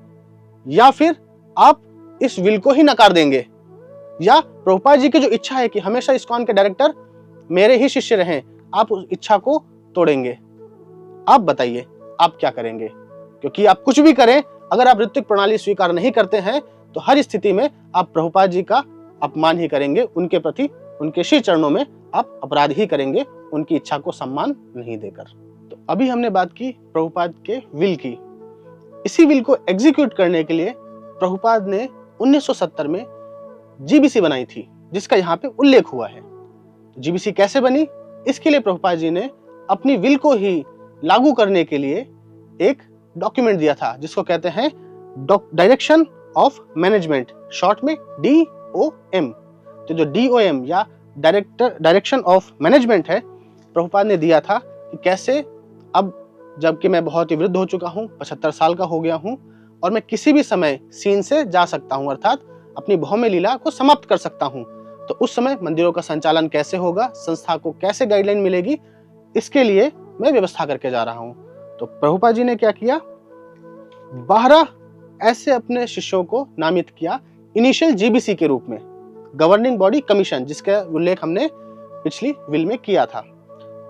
या फिर आप इस विल को ही नकार देंगे, या प्रभुपाद जी की जो इच्छा है कि हमेशा इस्कॉन के डायरेक्टर मेरे ही शिष्य रहें, आप उस इच्छा को तोड़ेंगे? आप बताइए आप क्या करेंगे? क्योंकि आप कुछ भी करें, अगर आप ऋत्विक प्रणाली स्वीकार नहीं करते हैं तो हर स्थिति में आप प्रभुपाद जी का अपमान ही करेंगे, उनके प्रति, उनके श्री चरणों में आप अपराध ही करेंगे, उनकी इच्छा को सम्मान नहीं देकर। तो अभी हमने बात की प्रभुपाद के विल की। इसी विल को एग्जीक्यूट करने के लिए प्रभुपाद ने 1970 में जीबीसी बनाई थी, जिसका यहाँ पे उल्लेख हुआ है। जीबीसी कैसे बनी? इसके लिए प्रभुपाद जी ने अपनी विल को ही लागू करने के लिए एक डॉक्यूमेंट दिया था, जिसको कहते हैं डायरेक्शन ऑफ मैनेजमेंट, शॉर्ट में DOM। तो जो DOM या डायरेक्शन ऑफ मैनेजमेंट है, प्रभुपाद ने दिया था कि कैसे अब जबकि मैं बहुत ही वृद्ध हो चुका हूँ, 75 साल का हो गया हूँ और मैं किसी भी समय सीन से जा सकता हूँ, अर्थात अपनी भौम्य लीला को समाप्त कर सकता हूँ। तो उस समय मंदिरों का संचालन कैसे होगा, संस्था को कैसे गाइडलाइन मिलेगी, इसके लिए मैं व्यवस्था करके जा रहा हूँ। तो प्रभुपाद जी ने क्या किया, 12 ऐसे अपने शिष्यों को नामित किया इनिशियल जीबीसी के रूप में, गवर्निंग बॉडी कमीशन, जिसका उल्लेख हमने पिछली विल में किया था।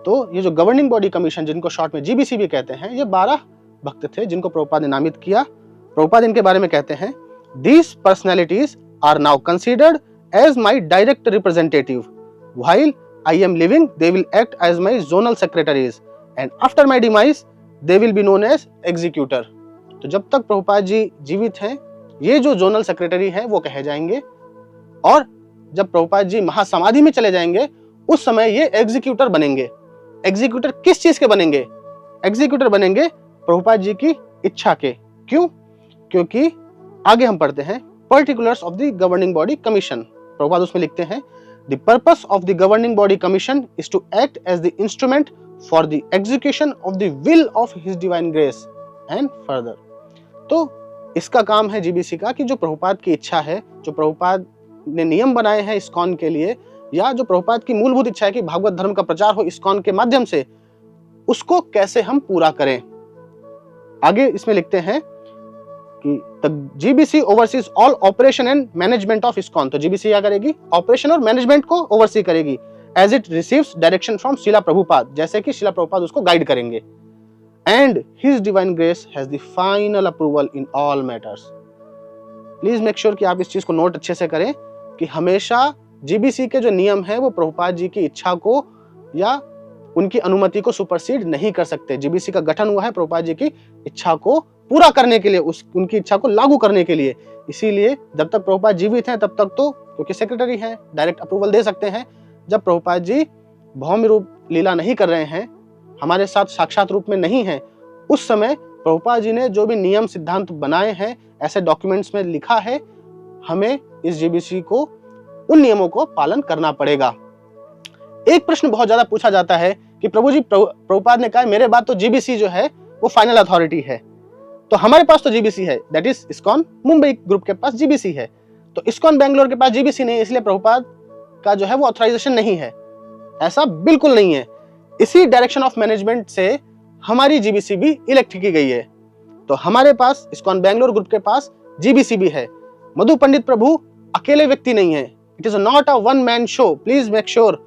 तो ये जो गवर्निंग बॉडी कमीशन, जिनको शॉर्ट में जीबीसी भी कहते हैं, ये 12 भक्त थे जिनको प्रभुपाद ने नामित किया। प्रभुपाद इनके बारे में कहते हैं, These personalities are now considered as my direct representative. While I am living, they will act as my zonal secretaries, and after my demise, they will be known as executor. तो जब तक प्रभुपाद जी जीवित हैं, ये जो जोनल सेक्रेटरी हैं वो कहे जाएंगे, और जब प्रभुपाद जी महासमाधि में चले जाएंगे उस समय ये एग्जीक्यूटर बनेंगे। एग्जीक्यूटर किस चीज के बनेंगे? एग्जीक्यूटर बनेंगे प्रभुपाद जी की इच्छा के। क्यों? क्योंकि आगे हम पढ़ते हैं particulars of the governing body commission. Prabhupada उसमें लिखते हैं, the purpose of the governing body commission is to act as the instrument for the execution of the will of his divine grace and further. तो इसका काम है जीबीसी का कि जो प्रभुपाद की इच्छा है, जो प्रभुपाद ने नियम बनाए हैं इस्कॉन के लिए, या जो प्रभुपाद की मूलभूत इच्छा है कि भागवत धर्म का प्रचार हो इस्कॉन के माध्यम से, उसको कैसे हम पूरा करें। आगे इसमें लिखते हैं कि the GBC oversees all operation and management of ISKCON. तो जीबीसी क्या करेगी? ऑपरेशन और मैनेजमेंट को ओवरसी करेगी as it receives direction from Srila Prabhupada, जैसे कि शिला प्रभुपाद उसको गाइड करेंगे। And his divine grace has the final approval in all matters. Please make sure कि आप इस चीज को नोट अच्छे से करें कि हमेशा जीबीसी के जो नियम है वो प्रभुपाद जी की इच्छा को या उनकी अनुमति को सुपरसीड नहीं कर सकते। जीबीसी का गठन हुआ है प्रभुपाद जी की इच्छा को पूरा करने के लिए, उनकी इच्छा को लागू करने के लिए। इसीलिए जब तक प्रभुपाद जीवित हैं तब तक तो, क्योंकि सेक्रेटरी हैं, डायरेक्ट अप्रूवल दे सकते हैं। जब प्रभुपाद जी भौम्य रूप लीला नहीं कर रहे हैं, हमारे साथ साक्षात रूप में नहीं है, उस समय प्रभुपाद जी ने जो भी नियम सिद्धांत बनाए हैं, ऐसे डॉक्यूमेंट्स में लिखा है, हमें इस जीबीसी को उन नियमों को पालन करना पड़ेगा। एक प्रश्न बहुत ज्यादा पूछा जाता है कि प्रभु जी, प्रभुपाद ने कहा मेरे बाद तो जीबीसी जो है वो फाइनल अथॉरिटी है, तो हमारे पास तो जीबीसी है, that is ISKCON Mumbai group के पास जीबीसी है, तो इस्कॉन बेंगलोर के पास जीबीसी नहीं है, इसलिए प्रभुपाद का जो है वो ऑथराइजेशन नहीं है। ऐसा बिल्कुल नहीं है। इसी डायरेक्शन ऑफ मैनेजमेंट से हमारी जीबीसी भी इलेक्ट की गई है। तो हमारे पास इस्कॉन बेंगलोर ग्रुप के पास जीबीसी भी है। मधु पंडित प्रभु अकेले व्यक्ति नहीं है, it is not a one man show. Please make sure,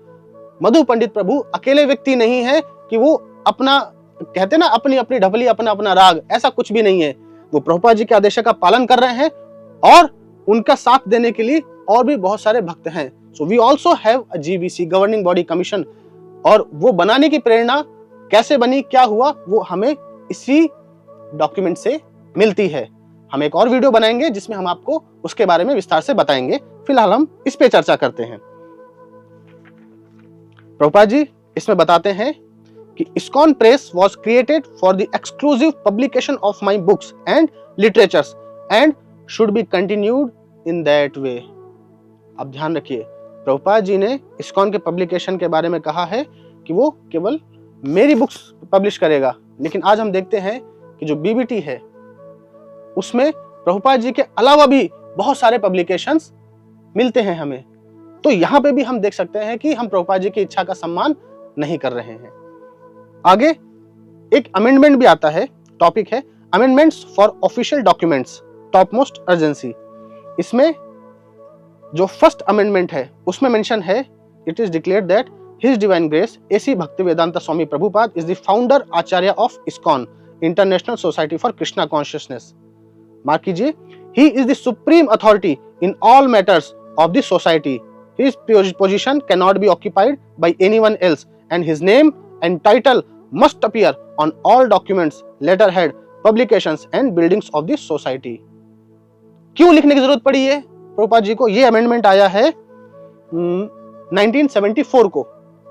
Madhu Pandit Prabhu अकेले व्यक्ति नहीं है कि वो अपना, कहते ना, अपनी अपनी ढपली, अपना अपना राग, ऐसा कुछ भी नहीं है। वो प्रभुपाद जी के आदेश का पालन कर रहे हैं और उनका साथ देने के लिए और भी बहुत सारे भक्त हैं। So we also have a GBC, governing body commission. और वो बनाने की प्रेरणा कैसे बनी, क्या हुआ, वो हमें इसी डॉक्यूमेंट से मिलती है। हम एक और वीडियो बनाएंगे जिसमें हम आपको उसके बारे में विस्तार से बताएंगे। फिलहाल हम इस पे चर्चा करते हैं। प्रभुपाद जी इसमें बताते हैं कि ISKCON press was created for the exclusive publication of my books and literatures and should be continued in that way. अब ध्यान रखिए, प्रभुपाद जी ने इस्कॉन के पब्लिकेशन के बारे में कहा है कि वो केवल मेरी बुक्स पब्लिश करेगा, लेकिन आज हम देखते हैं कि जो बीबीटी है उसमें प्रभुपाद जी के अलावा भी बहुत सारे पब्लिकेशंस मिलते हैं हमें। तो यहां पे भी हम देख सकते हैं कि हम प्रभुपाद जी की इच्छा का सम्मान नहीं कर रहे हैं। आगे एक अमेंडमेंट भी आता है, टॉपिक है amendments for official documents, topmost urgency. इसमें जो फर्स्ट अमेंडमेंट है उसमें मेंशन है, it is declared that his divine grace AC Bhaktivedanta Swami Prabhupada is the founder acharya of ISKCON international society for Krishna consciousness. Mark कीजिए, he is the supreme authority in all matters of the society. His position cannot be occupied by anyone else, and his name and title must appear on all documents, letterhead, publications, and buildings of the society. क्यों लिखने की जरूरत पड़ी है प्रभुपाद जी को? ये अमेंडमेंट आया है 1974 को।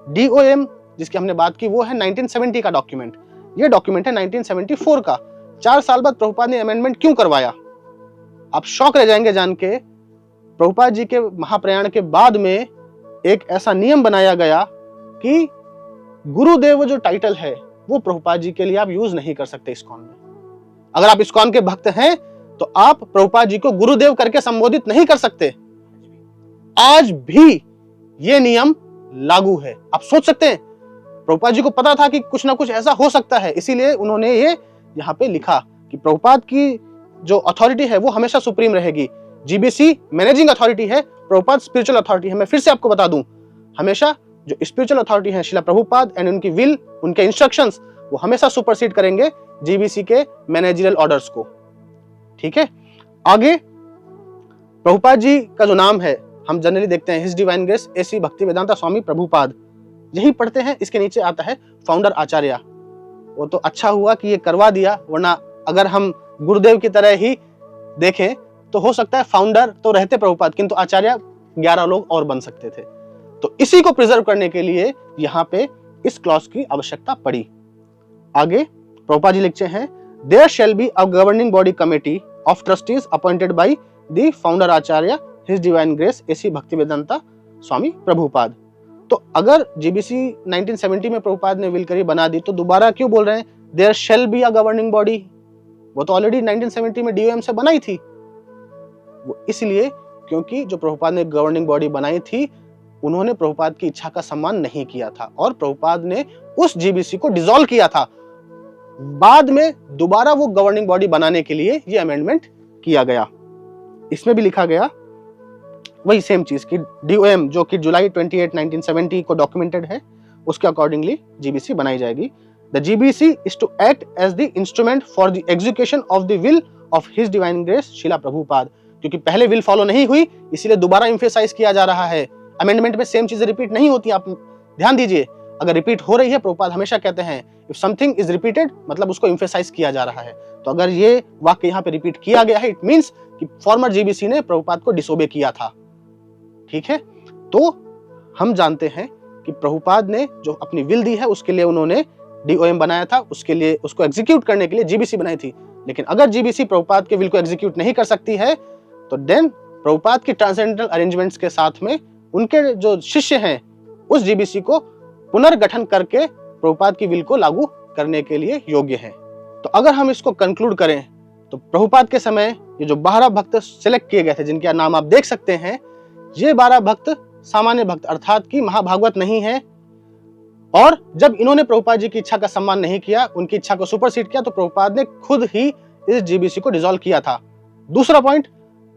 DOM जिसकी हमने बात की वो है 1970 का डॉक्यूमेंट, ये डॉक्यूमेंट है 1974 का। 4 साल बाद प्रभुपाद ने अमेंडमेंट क्यों करवाया? आप शॉक रह जाएंगे जान के। प्रभुपाद जी के महाप्रयाण के बाद में एक ऐसा नियम बनाया गया कि गुरुदेव जो टाइटल है वो प्रभुपाद जी के लिए आप यूज नहीं कर सकते इस्कॉन में। अगर आप इस्कॉन के भक्त हैं तो आप प्रभुपाद जी को गुरुदेव करके संबोधित नहीं कर सकते। आज भी ये नियम लागू है। आप सोच सकते हैं, प्रभुपाद जी को पता था कि कुछ ना कुछ ऐसा हो सकता है, इसीलिए उन्होंने ये यहाँ पे लिखा कि प्रभुपाद की जो अथॉरिटी है वो हमेशा सुप्रीम रहेगी। जीबीसी मैनेजिंग अथॉरिटी है, प्रभुपाद स्पिरिचुअल अथॉरिटी है। मैं फिर से आपको बता दूं, हमेशा जो स्पिरिचुअल अथॉरिटी है शिला प्रभुपाद एंड उनकी विल, उनके इंस्ट्रक्शंस, वो हमेशा सुपरसीड करेंगे जीबीसी के मैनेजरियल ऑर्डर्स को। ठीक है, आगे प्रभुपाद जी का जो नाम है हम जनरली देखते हैं his divine grace AC Bhaktivedanta Swami Prabhupada, यही पढ़ते हैं। इसके नीचे आता है फाउंडर आचार्य। वो तो अच्छा हुआ कि ये करवा दिया, वरना अगर हम गुरुदेव की तरह ही देखें तो हो सकता है फाउंडर तो रहते प्रभुपाद, किंतु आचार्य 11 लोग और बन सकते थे। तो इसी को प्रिजर्व करने के लिए यहाँ पे इस क्लॉज की आवश्यकता पड़ी। आगे प्रभुपाद जी लिखते हैं, there shall be a governing body committee of trustees appointed by the founder acharya his divine grace AC Bhaktivedanta Swami Prabhupada. तो अगर जीबीसी 1970 में प्रभुपाद ने विल करी बना दी, तो दोबारा क्यों बोल रहे हैं there shall be a governing body? वो तो ऑलरेडी 1970 में डीओएम से बनाई थी। वो इसलिए क्योंकि जो प्रभुपाद ने गवर्निंग बॉडी बनाई थी उन्होंने प्रभुपाद की इच्छा का सम्मान नहीं किया था और प्रभुपाद ने उस जीबीसी को डिसॉल्व किया था। बाद में दोबारा वो गवर्निंग बॉडी बनाने के लिए ये अमेंडमेंट किया गया। इसमें भी लिखा गया वही सेम चीज कि डीओएम जो कि जुलाई 28, 1970 को डॉक्यूमेंटेड है, उसके अकॉर्डिंगली जीबीसी बनाई जाएगी। The GBC is to act as the instrument for the execution of the will of his divine grace Srila Prabhupada. क्योंकि पहले विल फॉलो नहीं हुई, इसीलिए दोबारा एम्फेसाइज किया जा रहा है। अमेंडमेंट में सेम चीजें रिपीट नहीं होती, आप ध्यान दीजिए। अगर रिपीट हो रही है, प्रभुपाद हमेशा कहते हैं इफ समथिंग इज रिपीटेड मतलब उसको एम्फेसाइज किया जा रहा है। तो अगर ये वाक्य यहाँ पे रिपीट किया गया है, इट मींस कि फॉर्मर जीबीसी ने प्रभुपाद को डिसोबे किया था। ठीक है, तो हम जानते हैं कि प्रभुपाद ने जो अपनी विल दी है उसके लिए उन्होंने डीओएम बनाया था, उसके लिए उसको एग्जीक्यूट करने के लिए जीबीसी बनाई थी। लेकिन अगर जीबीसी प्रभुपाद के विल को एग्जीक्यूट नहीं कर सकती है तो देन प्रभुपाद की ट्रांसेंडेंटल अरेंजमेंट्स के साथ में उनके जो शिष्य हैं उस जीबीसी को पुनर्गठन करके प्रभुपाद की विल को लागू करने के लिए योग्य हैं। तो अगर हम इसको कंक्लूड करें तो प्रभुपाद के समय ये जो 12 भक्त सिलेक्ट किए गए थे, जिनके नाम आप देख सकते हैं, ये 12 भक्त सामान्य भक्त अर्थात कि महाभागवत नहीं है। और जब इन्होंने प्रभुपाद जी की इच्छा का सम्मान नहीं किया, उनकी इच्छा को सुपरसीड किया, तो प्रभुपाद ने खुद ही इस जीबीसी को डिसॉल्व किया था। दूसरा पॉइंट,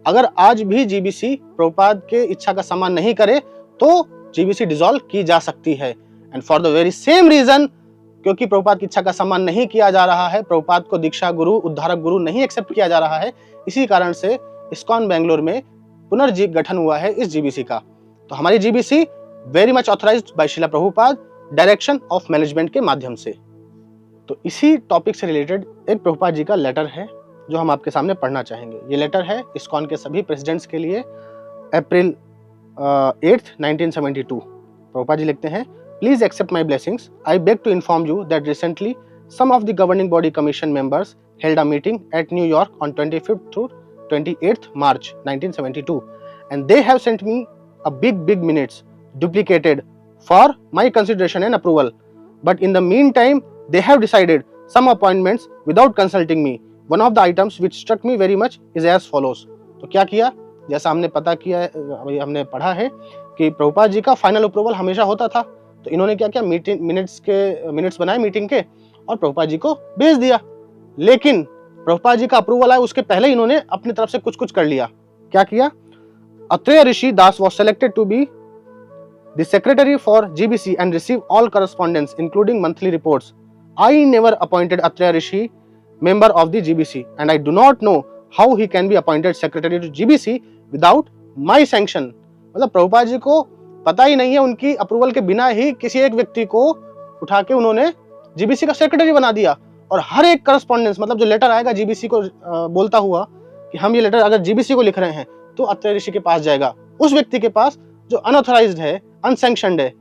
अगर आज भी जीबीसी प्रभुपाद के इच्छा का सम्मान नहीं करे तो जीबीसी डिसॉल्व की जा सकती है। And for the very same reason, क्योंकि प्रभुपाद की इच्छा का सम्मान नहीं किया जा रहा है, प्रभुपाद को दीक्षा गुरु, उद्धारक गुरु नहीं एक्सेप्ट किया जा रहा है, इसी कारण से इस्कॉन बेंगलोर में पुनर्गठन हुआ है इस जीबीसी का। तो हमारी GBC very much authorised bye Shila Prabhupada, direction of management के माध्यम से। तो इसी टॉपिक से रिलेटेड एक प्रभुपाद जी का लेटर है जो हम आपके सामने पढ़ना चाहेंगे। ये लेटर है इस्कॉन के सभी प्रेसिडेंट्स के लिए, अप्रैल 8, 1972। प्रभुपाद जी लिखते हैं, please accept my blessings. I beg to inform you that recently some of the governing body commission members held a meeting at New York on 25th through 28th March 1972 and they have sent me a big minutes duplicated for my consideration and approval, but in the meantime they have decided some appointments without consulting me. One of the items which struck me very much is as follows. तो क्या किया, जैसा हमने पता किया, हमने पढ़ा है कि प्रभुपाद जी का फाइनल अप्रूवल हमेशा होता था। तो इन्होंने क्या किया, मिनट्स बनाए मीटिंग के और प्रभुपाद जी को भेज दिया। लेकिन प्रभुपाद जी का अप्रूवल आया उसके पहले इन्होंने अपनी तरफ से कुछ कर लिया। क्या किया, अत्रेय ऋषि दास was selected to be the secretary for GBC and receive all correspondence including monthly reports. I never appointed Atreya Rishi member of the GBC and I do not know how he can be appointed secretary to GBC without my sanction. मतलब प्रभुपाद जी को पता ही नहीं है, उनकी अप्रूवल के बिना ही किसी एक व्यक्ति को उठा के उन्होंने जीबीसी का सेक्रेटरी बना दिया। और हर एक करस्पॉन्डेंस, मतलब जो लेटर आएगा जीबीसी को बोलता हुआ कि हम ये लेटर अगर जीबीसी को लिख रहे हैं तो अत्रेय ऋषि के पास जाएगा, उस व्यक्ति के पास जो अनऑथराइज्ड है, अनसैंक्शनड है।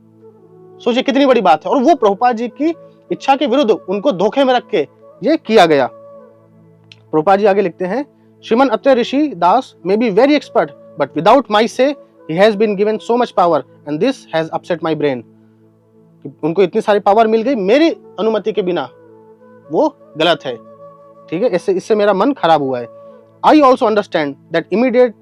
सोचिए कितनी बड़ी बात है। और वो प्रभुपाद जी की इच्छा के विरुद्ध उनको धोखे में रख के ये किया गया। प्रभुपाद जी आगे लिखते हैं, Shriman Atreya Rishi Das may be very expert but without my say he has been given so much power and this has upset my brain. उनको इतनी सारी पावर मिल गई मेरी अनुमति के बिना, वो गलत है, ठीक है, इससे मेरा मन खराब हुआ है. I also understand that immediate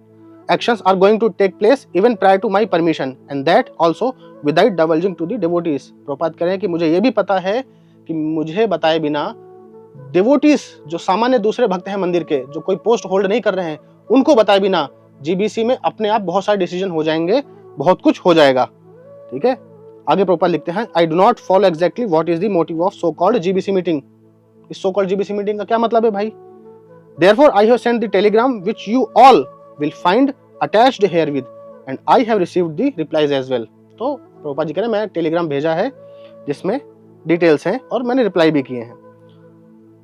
actions are going to take place even prior to my permission and that also without divulging to the devotees. Prabhupada कह रहे हैं कि मुझे ये भी पता है कि मुझे बताए बिना devotees जो सामान्य दूसरे भक्त हैं मंदिर के, जो कोई पोस्ट होल्ड नहीं कर रहे हैं, उनको बताए बिना जीबीसी में अपने आप बहुत सारे डिसीजन हो जाएंगे, बहुत कुछ हो जाएगा, ठीक है. आगे प्रभुपाद लिखते हैं, I do not follow exactly what is the motive of so called GBC meeting. इस so called GBC meeting का क्या मतलब है भाई? Therefore I have sent the telegram which you all will find attached herewith and I have received the replies as well. तो प्रभुपाद जी कह रहे हैं मैं टेलीग्राम भेजा है जिसमें डिटेल्स हैं और मैंने रिप्लाई भी किए हैं.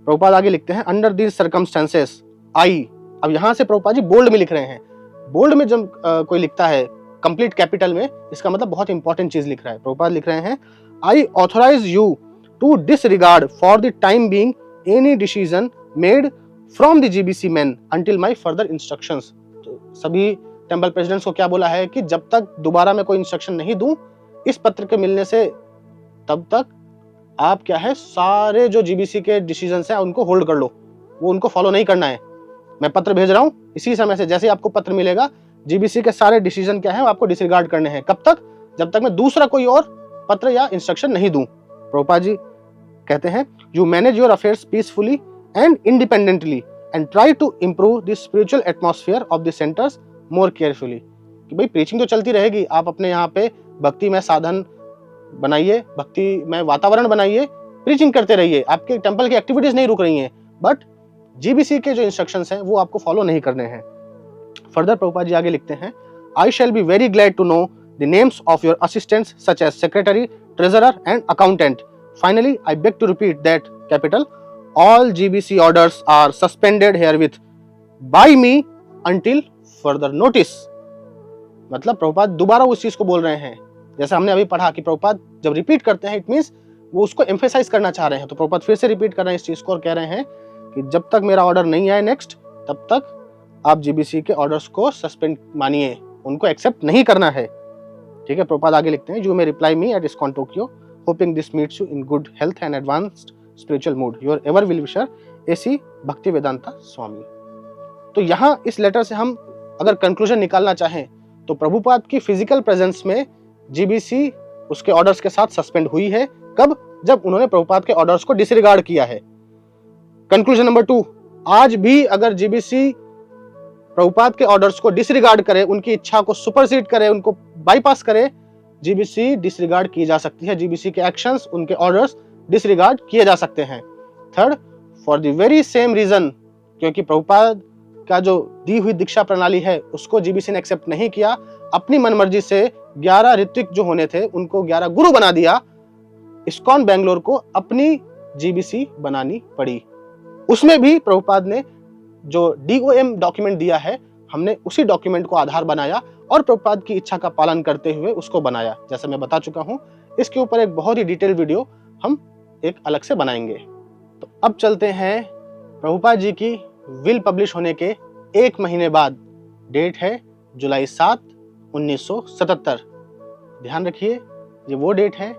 प्रभुपाद आगे लिखते हैं, अंडर दीज सर्कमस्टेंसेस आई. अब यहां से प्रभुपाद जी बोल्ड में लिख रहे हैं. बोल्ड में जब कोई लिखता है कंप्लीट कैपिटल में, इसका मतलब बहुत इंपॉर्टेंट चीज लिख रहा है. प्रभुपाद लिख रहे हैं, I authorise you to disregard for the time being any decision made from the GBC man until my further instructions. तो सभी टेंपल प्रेसिडेंट्स को क्या बोला है कि जब तक दोबारा मैं कोई इंस्ट्रक्शन नहीं दूं इस पत्र के मिलने से, तब तक आप क्या है सारे जो जीबीसी के डिसीजंस हैं उनको होल्ड कर लो, वो उनको फॉलो नहीं करना है. मैं पत्र भेज रहा हूं, इसी समय से जैसे आपको पत्र मिलेगा जीबीसी के सारे डिसीजन क्या है आपको डिसरिगार्ड करने हैं. कब तक? जब तक मैं दूसरा कोई और पत्र या इंस्ट्रक्शन नहीं दूं. प्रभुपाद जी कहते हैं, you manage your affairs peacefully and independently and try to improve the spiritual atmosphere of the centres more carefully. कि भाई प्रीचिंग तो चलती रहेगी, आप अपने यहाँ पे भक्ति में साधन बनाइए, भक्ति में वातावरण बनाइए, प्रीचिंग करते रहिए, आपके टेंपल की एक्टिविटीज नहीं रुक रही हैं, बट जीबीसी के जो इंस्ट्रक्शंस हैं वो आपको फॉलो नहीं करने हैं. फर्दर प्रभुपाद जी आगे लिखते हैं, I shall be very glad to know the names of your assistants such as secretary, treasurer and accountant. Finally I beg to repeat that capital all GBC orders are suspended herewith by me until further notice. मतलब प्रभुपाद दोबारा उस चीज को बोल रहे हैं, जैसे हमने अभी पढ़ा कि प्रभुपाद जब रिपीट करते हैं इट मींस वो उसको एम्फेसाइज करना चाह रहे हैं. तो प्रभुपाद फिर से रिपीट कर रहे हैं इस चीज को और कह रहे हैं कि जब तक मेरा ऑर्डर नहीं आए नेक्स्ट, तब तक आप जीबीसी के ऑर्डर्स को सस्पेंड मानिए, उनको एक्सेप्ट नहीं करना है, ठीक है. प्रभुपाद आगे लिखते हैं, you may reply me at ISKCON Tokyo hopping this meets you in good health and advanced spiritual mood. Your ever will विशर AC भक्ति वेदांता स्वामी. तो यहाँ इस लेटर से हम अगर कंक्लूजन निकालना चाहें तो प्रभुपाद की फिजिकल प्रेजेंस में जीबीसी उसके ऑर्डर्स के साथ सस्पेंड हुई है. कब? जब उन्होंने प्रभुपाद के ऑर्डर्स को डिसरिगार्ड किया है. कंक्लूजन नंबर 2, आज भी अगर जीबीसी प्रभुपाद के ऑर्डर्स को डिसरिगार्ड करे, उनकी इच्छा को सुपरसीड करे, उनको बाईपास करे, जीबीसी डिसरिगार्ड की जा सकती है. जीबीसी के एक्शंस, उनके ऑर्डर्स डिसरिगार्ड किए जा सकते हैं. Third, for the very same reason, क्योंकि प्रभुपाद का जो दी हुई दीक्षा प्रणाली है उसको जीबीसी ने एक्सेप्ट नहीं किया, अपनी मनमर्जी से 11 ऋत्विक जो होने थे उनको 11 गुरु बना दिया, ISKCON बेंगलोर को अपनी जीबीसी बनानी पड़ी. उसमें भी प्रभुपाद ने जो DOM डॉक्यूमेंट दिया है, हमने उसी डॉक्यूमेंट को आधार बनाया और प्रभुपाद की इच्छा का पालन करते हुए उसको बनाया. जैसे मैं बता चुका हूं, इसके ऊपर एक बहुत ही डिटेल वीडियो हम एक अलग से बनाएंगे. तो अब चलते हैं प्रभुपाद जी की विल पब्लिश होने के 1 महीने बाद. डेट है जुलाई 7, 1977. ध्यान रखिए ये वो डेट है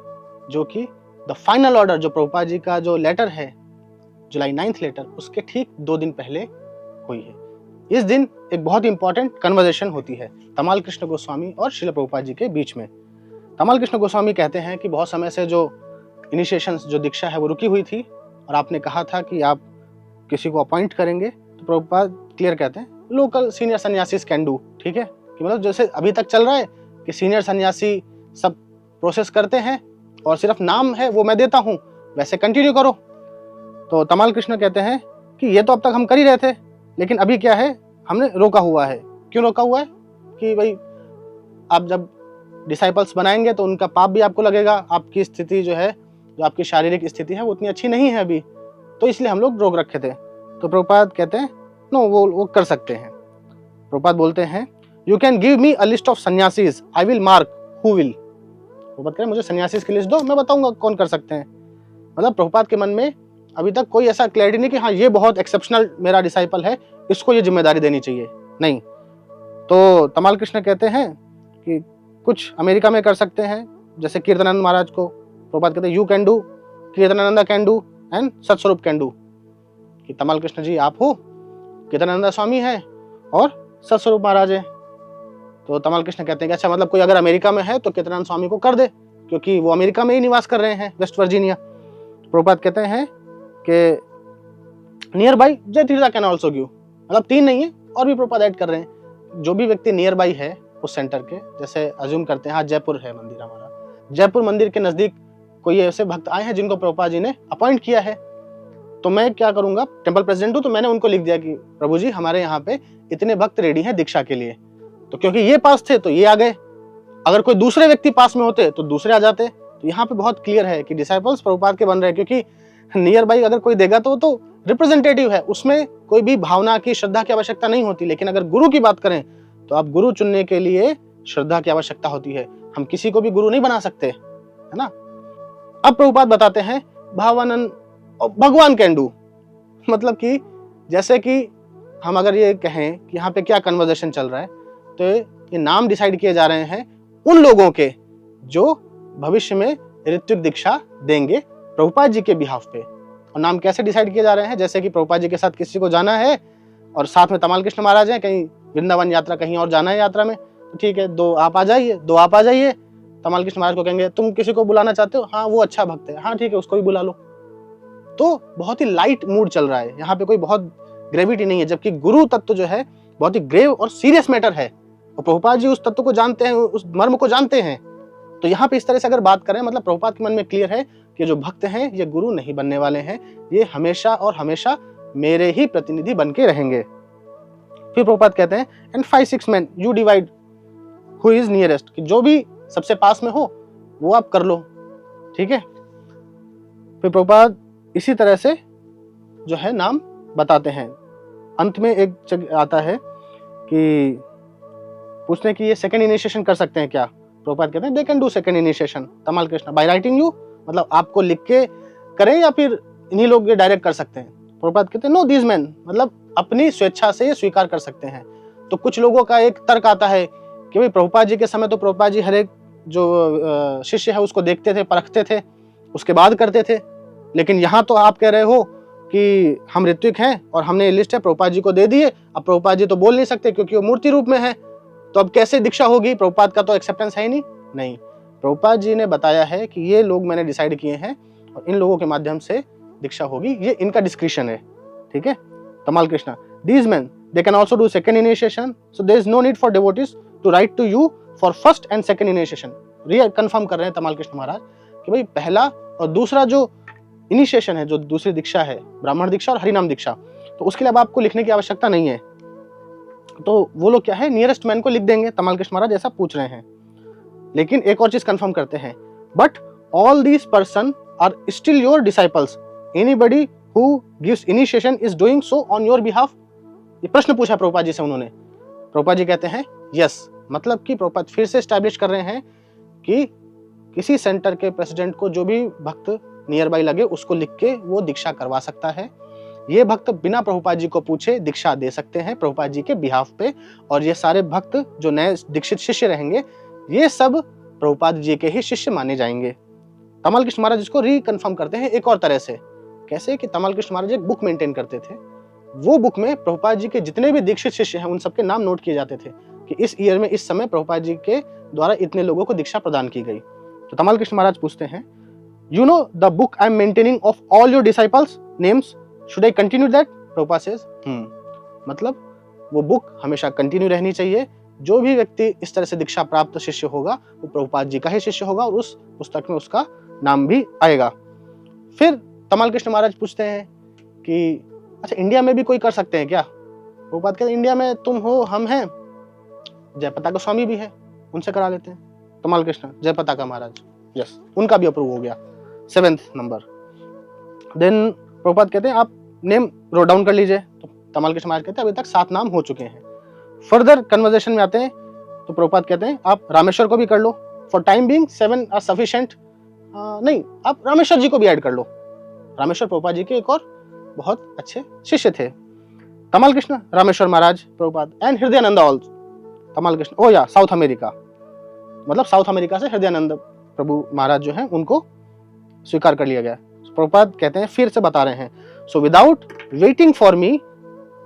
जो कि द फाइनल ऑर्डर, जो प्रभुपाद जी का जो लेटर है जुलाई 9th लेटर, उसके ठीक 2 दिन पहले हुई है. इस दिन एक बहुत इंपॉर्टेंट कन्वर्सेशन होती है तमाल कृष्ण गोस्वामी और श्रील प्रभुपाद जी के बीच में. तमाल कृष्ण गोस्वामी कहते हैं कि बहुत समय से जो इनिशिएशन, जो दीक्षा है वो रुकी हुई थी और आपने कहा था कि आप किसी को अपॉइंट करेंगे. तो प्रभुपाद क्लियर कहते हैं, local senior sannyasis can do. ठीक है, कि मतलब जैसे अभी तक चल रहा है कि सीनियर सन्यासी सब प्रोसेस करते हैं और सिर्फ नाम है वो मैं देता हूँ, वैसे कंटिन्यू करो. तो तमाल कृष्ण कहते हैं कि ये तो अब तक हम कर ही रहे थे, लेकिन अभी क्या है, हमने रोका हुआ है. क्यों रोका हुआ है? कि भाई आप जब डिसाइपल्स बनाएंगे तो उनका पाप भी आपको लगेगा, आपकी स्थिति जो है, जो आपकी शारीरिक स्थिति है वो उतनी अच्छी नहीं है अभी, तो इसलिए हम लोग रोक रखे थे. तो प्रभुपाद कहते हैं नो, वो कर सकते हैं. प्रभुपाद बोलते हैं, you can give me a list of sannyasis, I will mark who will. Prabhupada कह रहे हैं मुझे सन्यासीज की लिस्ट दो, मैं बताऊंगा कौन कर सकते हैं. मतलब प्रभुपाद के मन में अभी तक कोई ऐसा क्लैरिटी नहीं कि हाँ ये बहुत एक्सेप्शनल मेरा डिसाइपल है, इसको ये जिम्मेदारी देनी चाहिए, नहीं. तो तमाल कृष्ण कहते हैं कि कुछ अमेरिका में कर सकते हैं, जैसे कीर्तनानंद महाराज को प्रभुपाद कहते हैं you can do, Kirtanananda can do and Satsvarupa can do, कि तमाल कृष्ण जी आप हो, कीर्तनानंदा स्वामी है और सत्स्वरूप महाराज है। तो तमाल कृष्ण कहते हैं कि अच्छा, मतलब कोई अगर अमेरिका में है तो कीर्तनानंद स्वामी को कर दे, क्योंकि वो अमेरिका में ही निवास कर रहे हैं, वेस्ट वर्जीनिया। प्रभुपाद कहते हैं कि नियर बाई जय तीर्था कैन ऑल्सो गिव, मतलब 3 नहीं है और भी प्रभुपाद ऐड कर रहे हैं। जो भी व्यक्ति नियर बाई है उस सेंटर के, जैसे अज्यूम करते हैं हाँ जयपुर है मंदिर हमारा, जयपुर मंदिर के नजदीक कोई ऐसे भक्त आए हैं जिनको प्रभुपाद जी ने अपॉइंट किया है, तो मैं क्या करूंगा, टेम्पल प्रेसिडेंट हूं, तो मैंने उनको लिख दिया कि प्रभु जी हमारे यहाँ पे इतने भक्त रेडी हैं दीक्षा के लिए। तो क्योंकि ये पास थे तो ये आ गए, अगर कोई दूसरे व्यक्ति पास में होते तो दूसरे आ जाते। तो यहाँ पे बहुत क्लियर है कि डिसाइपल्स प्रभुपाद के बन रहे हैं, क्योंकि नियर बाई अगर कोई देगा तो रिप्रेजेंटेटिव है, उसमें कोई भी भावना की, श्रद्धा की आवश्यकता नहीं होती। लेकिन अगर गुरु की बात करें तो आप गुरु चुनने के लिए श्रद्धा की आवश्यकता होती है, हम किसी को भी गुरु नहीं बना सकते, है ना। अब प्रभुपाद बताते हैं भावानंद भगवान कैन डू, मतलब कि जैसे कि हम अगर ये कहें कि यहाँ पे क्या कन्वर्सेशन चल रहा है, तो ये नाम डिसाइड किए जा रहे हैं उन लोगों के जो भविष्य में ऋत्विक दीक्षा देंगे प्रभुपाद जी के बिहाफ पे। और नाम कैसे डिसाइड किए जा रहे हैं, जैसे कि प्रभुपाद जी के साथ किसी को जाना है और साथ में तमाल कृष्ण महाराज हैं, कहीं वृंदावन यात्रा कहीं और जाना है यात्रा में, तो ठीक है 2 आप आ जाइए, 2 आप आ जाइए। तमाल कृष्ण महाराज को कहेंगे तुम किसी को बुलाना चाहते हो, हाँ वो अच्छा भक्त है, हाँ ठीक है उसको भी बुला लो। तो बहुत ही लाइट मूड चल रहा है, यहाँ पे कोई बहुत ग्रेविटी नहीं है, जबकि गुरु तत्व जो है बहुत ही ग्रेव और सीरियस मैटर है, और प्रभुपाद जी उस तत्व को जानते हैं, उस मर्म को जानते हैं। तो यहाँ पे इस तरह से अगर बात करें, मतलब प्रभुपाद के मन में क्लियर है कि जो भक्त हैं ये गुरु नहीं बनने वाले हैं, ये हमेशा और हमेशा मेरे ही प्रतिनिधि बन के रहेंगे। फिर प्रभुपाद कहते हैं and 5-6 men you divide who is nearest, कि जो भी सबसे पास में हो वो आप कर लो, ठीक है। फिर प्रभुपाद इसी तरह से जो है नाम बताते हैं। अंत में एक जगह आता है कि पूछने की ये सेकंड इनिशिएशन कर सकते हैं क्या, प्रभुपाद कहते हैं they can do second initiation Tamal Krishna by writing you, मतलब आपको लिख के करें या फिर इन्हीं लोग ये डायरेक्ट कर सकते हैं। प्रभुपाद कहते हैं नो दीज मैन, मतलब अपनी स्वेच्छा से ये स्वीकार कर सकते हैं। तो कुछ लोगों का एक तर्क आता है कि भाई प्रभुपाद जी के समय तो प्रभुपाद जी हर एक जो शिष्य है उसको देखते थे, परखते थे, उसके बाद करते थे, लेकिन यहाँ तो आप कह रहे हो कि हम ऋत्विक हैं और हमने ये लिस्ट है प्रभुपाद जी को दे दिए, अब प्रभुपाद जी तो बोल नहीं सकते क्योंकि वो मूर्ति रूप में है, तो अब कैसे दीक्षा होगी, प्रभुपाद का तो एक्सेप्टेंस है ही नहीं। प्रभुपाद जी ने बताया है कि ये लोग मैंने डिसाइड किए हैं और इन लोगों के माध्यम से दीक्षा होगी, ये इनका डिस्क्रिप्शन है, ठीक है। Tamal Krishna these man they can also do second initiation, so there is no need for devotees to write to you for first and second initiation. Confirm कर रहे हैं तमाल कृष्ण महाराज कि भाई पहला और दूसरा जो इनिशिएशन है, जो दूसरी दीक्षा है, ब्राह्मण दीक्षा और हरिनाम दीक्षा, तो उसके लिए अब आपको लिखने की आवश्यकता नहीं है। तो वो लोग क्या है, नियरेस्ट मैन को लिख देंगे, तमाल कृष्ण महाराज ऐसा पूछ रहे हैं। लेकिन एक और चीज कंफर्म करते हैं, but all these person are still your disciples, anybody who gives initiation is doing so on your behalf. ये प्रश्न पूछा प्रभुपाद जी से उन्होंने। प्रभुपाद जी कहते हैं यस, मतलब कि प्रभुपाद फिर से एस्टैब्लिश कर रहे हैं कि किसी सेंटर के प्रेसिडेंट को जो भी भक्त नियर बाई लगे उसको लिख के वो दीक्षा करवा सकता है। ये भक्त बिना प्रभुपाद जी को पूछे दीक्षा दे सकते हैं प्रभुपाद जी के बिहाफ पे, और ये सारे भक्त जो नए दीक्षित शिष्य रहेंगे ये सब प्रभुपाद जी के ही शिष्य माने जाएंगे। तमाल कृष्ण महाराज इसको रिकन्फर्म करते हैं एक और तरह से, कैसे कि तमाल कृष्ण महाराज एक बुक मेंटेन करते थे, वो बुक में प्रभुपाद जी के जितने भी दीक्षित शिष्य हैं उन सबके नाम नोट किए जाते थे कि इस ईयर में इस समय प्रभुपाद जी के द्वारा इतने लोगों को दीक्षा प्रदान की गई। तो तमाल कृष्ण महाराज पूछते हैं you know the book I am maintaining of all your disciples names, should I continue that? Prabhupada says मतलब वो बुक हमेशा कंटिन्यू रहनी चाहिए, जो भी व्यक्ति इस तरह से दीक्षा प्राप्त शिष्य होगा वो प्रभुपाद जी का ही शिष्य होगा और उस पुस्तक में उसका नाम भी आएगा। फिर तमाल कृष्ण महाराज पूछते हैं कि अच्छा इंडिया में भी कोई कर सकते हैं क्या? प्रभुपाद कहते हैं इंडिया में तुम हो, हम हैं, जयपताका स्वामी भी है, उनसे करा लेते हैं। तमाल कृष्ण जयपताका महाराज, यस, उनका भी अप्रूव हो गया 7th नंबर। देन प्रभुपाद कहते हैं आप नेम रोट डाउन कर लीजिए। तो तमाल कृष्ण महाराज कहते हैं अभी तक 7 नाम हो चुके हैं। फर्दर कन्वर्सेशन में आते हैं तो प्रभुपाद कहते हैं आप रामेश्वर को भी कर लो, for time being 7 are sufficient. नहीं, आप रामेश्वर जी को भी ऐड कर लो। रामेश्वर प्रभुपाद जी के एक और बहुत अच्छे शिष्य थे। तमाल कृष्ण रामेश्वर महाराज प्रभुपाद एंड हृदयानंद ऑल्सो। तमाल कृष्ण ओ या साउथ अमेरिका, मतलब साउथ अमेरिका से हृदयानंद प्रभु महाराज जो हैं उनको स्वीकार कर लिया गया। प्रभुपाद कहते हैं, फिर से बता रहे हैं, so without waiting for me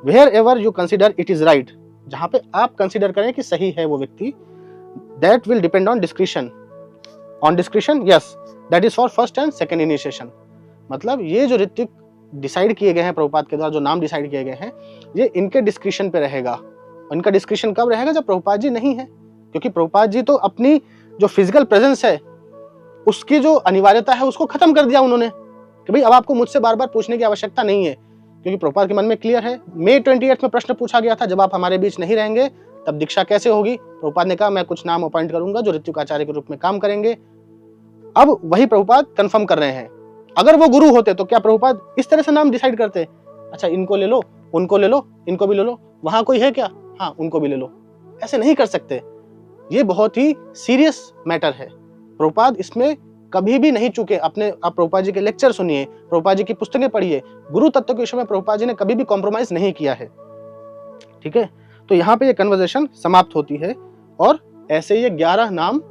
wherever you consider it is right, जहां पे आप कंसिडर करें कि सही है वो व्यक्ति, that will depend on discretion. On discretion, yes, that is for first and second initiation. मतलब ये जो ऋत्विक डिसाइड किए गए हैं प्रभुपाद के द्वारा, जो नाम डिसाइड किए गए हैं, ये इनके डिस्क्रिशन पे रहेगा। इनका डिस्क्रिशन कब रहेगा? जब प्रभुपाद जी नहीं है, क्योंकि प्रभुपाद जी तो अपनी जो फिजिकल प्रेजेंस है उसकी जो अनिवार्यता है उसको खत्म कर दिया उन्होंने, कि भाई अब आपको मुझसे बार बार पूछने की आवश्यकता नहीं है, क्योंकि प्रभुपाद के मन में क्लियर है। मई 28 में प्रश्न पूछा गया था, जब आप हमारे बीच नहीं रहेंगे तब दीक्षा कैसे होगी? प्रभुपाद ने कहा, मैं कुछ नाम अपॉइंट करूंगा जो ऋत्विक आचार्य के रूप में काम करेंगे। अब वही प्रभुपाद कंफर्म कर रहे हैं। अगर वो गुरु होते तो क्या प्रभुपाद इस तरह से नाम डिसाइड करते? अच्छा, इनको ले लो, उनको ले लो, इनको भी ले लो, वहां कोई है क्या? हाँ, उनको भी ले लो। ऐसे नहीं कर सकते। ये बहुत ही सीरियस मैटर है। प्रभुपाद इसमें कभी भी नहीं चूके। अपने आप प्रभुपाद जी के लेक्चर सुनिए, प्रभुपाद जी की पुस्तकें पढ़िए, गुरु तत्व के विषय में प्रभुपाद जी ने कभी भी कॉम्प्रोमाइज नहीं किया है। ठीक है, तो यहाँ पे ये कन्वर्सेशन समाप्त होती है और ऐसे ये 11 नाम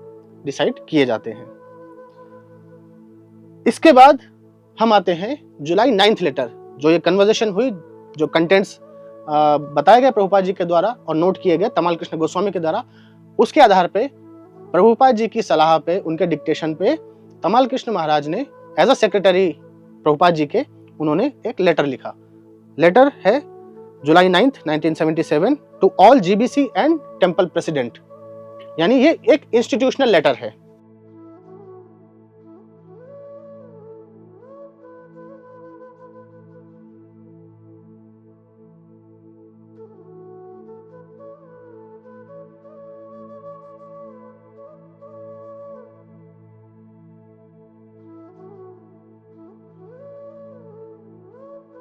डिसाइड किए जाते हैं। इसके बाद हम आते हैं जुलाई 9 लेटर, जो ये कन्वर्सेशन हुई, जो कंटेंट्स बताए गए प्रभुपाद जी के द्वारा और नोट किए गए तमाल कृष्ण गोस्वामी के द्वारा, उसके आधार पे प्रभुपाद जी की सलाह पे, उनके डिक्टेशन पे तमाल कृष्ण महाराज ने as a secretary Prabhupada ji के उन्होंने एक लेटर लिखा। लेटर है July 9, 1977 to all GBC and temple president, यानी ये एक इंस्टीट्यूशनल लेटर है।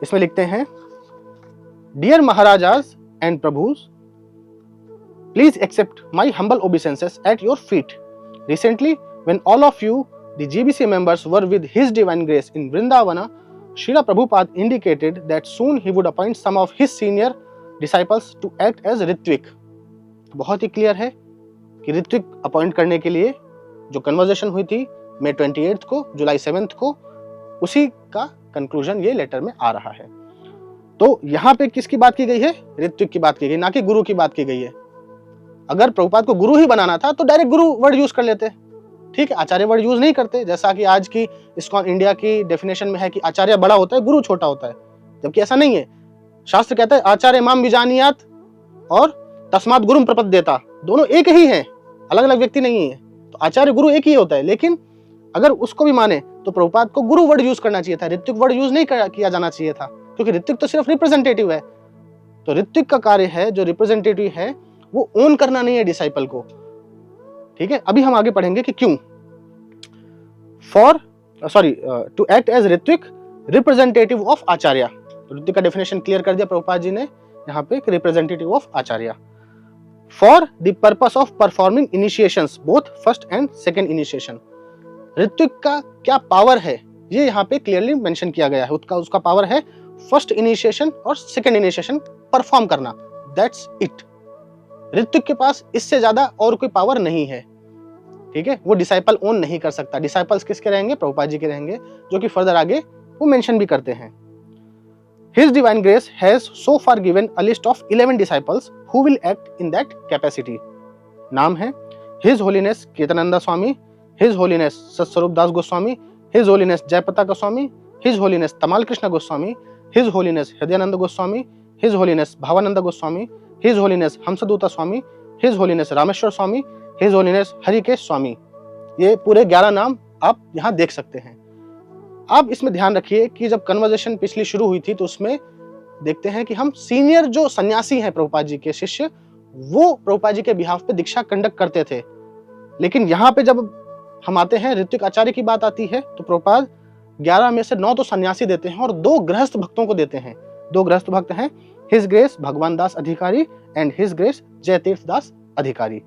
इसमें लिखते हैं, dear Maharajas and Prabhus, please accept my humble obeisances at your feet. Recently when all of you the GBC members were with his divine grace in Vrindavan, Srila Prabhupada indicated that soon he would appoint some of his senior disciples to act as ritvik. बहुत ही क्लियर है कि ऋत्विक अपॉइंट करने के लिए जो कन्वर्सेशन हुई थी मई 28 को, जुलाई 7 को, उसी का कंक्लूजन ये लेटर में आ रहा है। तो यहाँ पे किसकी बात की गई है? ऋत्विक की बात की गई, ना कि गुरु की बात की गई है। अगर प्रभुपाद को गुरु ही बनाना था तो डायरेक्ट गुरु वर्ड यूज कर लेते, ठीक है, आचार्य वर्ड यूज नहीं करते। जैसा कि आज की इस्कॉन इंडिया की डेफिनेशन में है कि आचार्य बड़ा होता है, गुरु छोटा होता है, जबकि ऐसा नहीं है। शास्त्र कहता है आचार्य माम विजानियात और तस्मात् गुरुम प्रपद्येता, दोनों एक ही हैं, अलग अलग व्यक्ति नहीं है। तो आचार्य गुरु एक ही होता है, लेकिन अगर उसको भी माने तो प्रभुपाद को गुरु वर्ड यूज करना चाहिए था, ऋत्विक वर्ड यूज नहीं किया जाना चाहिए था, क्योंकि ऋत्विक तो सिर्फ रिप्रेजेंटेटिव है। तो ऋत्विक का कार्य है, जो रिप्रेजेंटेटिव है, वो ओन करना नहीं है डिसाइपल को। ठीक है, अभी हम आगे पढ़ेंगे कि क्यों। To act as ritvik representative of acharya. Ritvik का डेफिनेशन क्लियर कर दिया प्रभुपाद जी ने यहाँ पे, representative of acharya. For the purpose of performing initiations both first and second initiation. Ritvik का क्या पावर है ये यहाँ पे क्लियरली मेंशन किया गया है। उसका पावर है फर्स्ट इनिशिएशन और सेकेंड इनिशिएशन परफॉर्म करना, दैट्स इट। ऋत्विक के पास इससे ज्यादा और कोई पावर नहीं है। ठीक है, वो डिसाइपल ओन नहीं कर सकता। डिसाइपल्स किसके रहेंगे? प्रभुपाद जी के रहेंगे, जो कि फर्दर आगे वो मेंशन भी करते हैं। His divine grace has so far given a list of 11 disciples who will act in that capacity. नाम है His Holiness कीर्तनानंद स्वामी, His Holiness सत्स्वरूप दास Goswami, His Holiness Jaipratap Goswami, His Holiness तमाल Krishna Goswami, His Holiness Hridayanand Goswami, His Holiness Bhavanand Goswami, His Holiness हंसदूता स्वामी, His Holiness रामेश्वर स्वामी, His Holiness हरिकेश स्वामी। ये पूरे 11 नाम आप यहाँ देख सकते हैं। आप इसमें ध्यान रखिए कि जब कन्वर्सेशन पिछली शुरू हुई थी तो उसमें देखते हैं कि हम सीनियर जो सन्यासी हैं प्रभुपाद जी के शिष्य, वो प्रभुपाद जी के बिहाफ पे दीक्षा कंडक्ट करते थे। लेकिन यहाँ पे जब हम आते हैं, ऋत्विक आचार्य की बात आती है, तो प्रभुपाद 11 में से 9 तो सन्यासी देते हैं और 2 गृहस्थ भक्तों को देते हैं। 2 गृहस्थ भक्त हैं, हिज ग्रेस भगवान दास अधिकारी एंड हिज ग्रेस जयतीर्थ दास अधिकारी।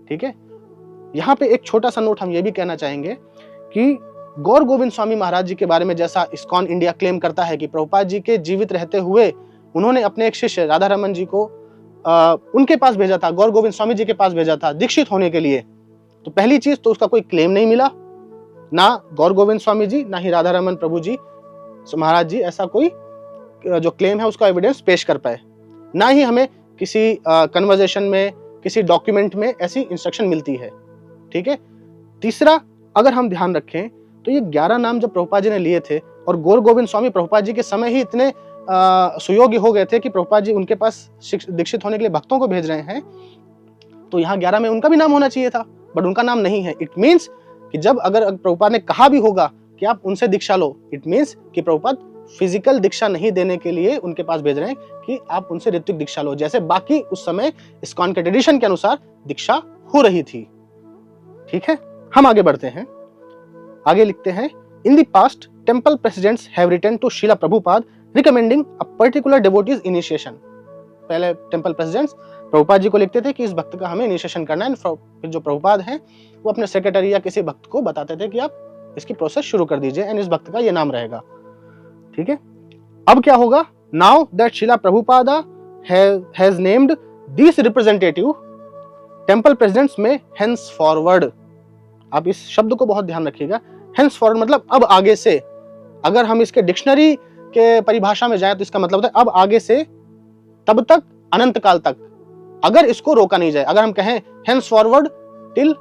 ठीक है, यहाँ पे एक छोटा सा नोट हम ये भी कहना चाहेंगे कि गौर गोविंद स्वामी महाराज जी के बारे में जैसा इस्कॉन इंडिया क्लेम करता है कि प्रभुपाद जी के जीवित रहते हुए उन्होंने अपने एक शिष्य राधा रमन जी को उनके पास भेजा था, गौर गोविंद स्वामी जी के पास भेजा था दीक्षित होने के लिए। तो पहली चीज तो उसका कोई क्लेम नहीं मिला, ना गौर गोविंद स्वामी जी ना ही राधा रमन प्रभु जी महाराज जी ऐसा कोई जो क्लेम है उसका एविडेंस पेश कर पाए, ना ही हमें किसी कन्वर्सेशन में किसी डॉक्यूमेंट में ऐसी इंस्ट्रक्शन मिलती है। ठीक है। तीसरा, अगर हम ध्यान रखें तो ये 11 नाम जब प्रभुपाद जी ने लिए थे और गौर गोविंद स्वामी प्रभुपाद जी के समय ही इतने सुयोग्य हो गए थे कि प्रभुपाद जी उनके पास दीक्षित होने के लिए भक्तों को भेज रहे हैं, तो यहाँ 11 में उनका भी नाम होना चाहिए था, बट उनका नाम नहीं है। इट मीन्स कि जब अगर प्रभुपाद ने कहा भी होगा कि आप उनसे दीक्षा लो, इट मीन्स कि प्रभुपाद फिजिकल दीक्षा नहीं देने के लिए उनके पास भेज रहे हैं कि आप उनसे ऋत्विक दीक्षा लो, जैसे बाकी उस समय इस्कॉन के ट्रेडिशन के अनुसार दीक्षा हो रही थी। ठीक है, हम आगे बढ़ते हैं। आगे लिखते हैं, in the past temple presidents have written to Srila Prabhupada recommending a particular devotee's initiation. पहले टेम्पल प्रेसिडेंट्स प्रभुपाद जी को लिखते थे कि इस भक्त का हमें इनिशिएशन करना है, फिर जो प्रभुपाद हैं वो अपने सेक्रेटरी या किसी भक्त को बताते थे कि आप इसकी प्रोसेस शुरू कर दीजिए एंड इस भक्त का ये नाम रहेगा। ठीक है। अब क्या होगा, now that Srila Prabhupada has named this representative temple presidents may henceforward, आप इस शब्द को बहुत ध्यान रखिएगा, हेंस फॉरवर्ड मतलब अब आगे से। अगर हम इसके डिक्शनरी के परिभाषा में जाएं तो इसका मतलब होता है अब आगे से, तब तक, अनंत काल तक, अगर इसको रोका नहीं जाए। अगर हम कहें hence forward till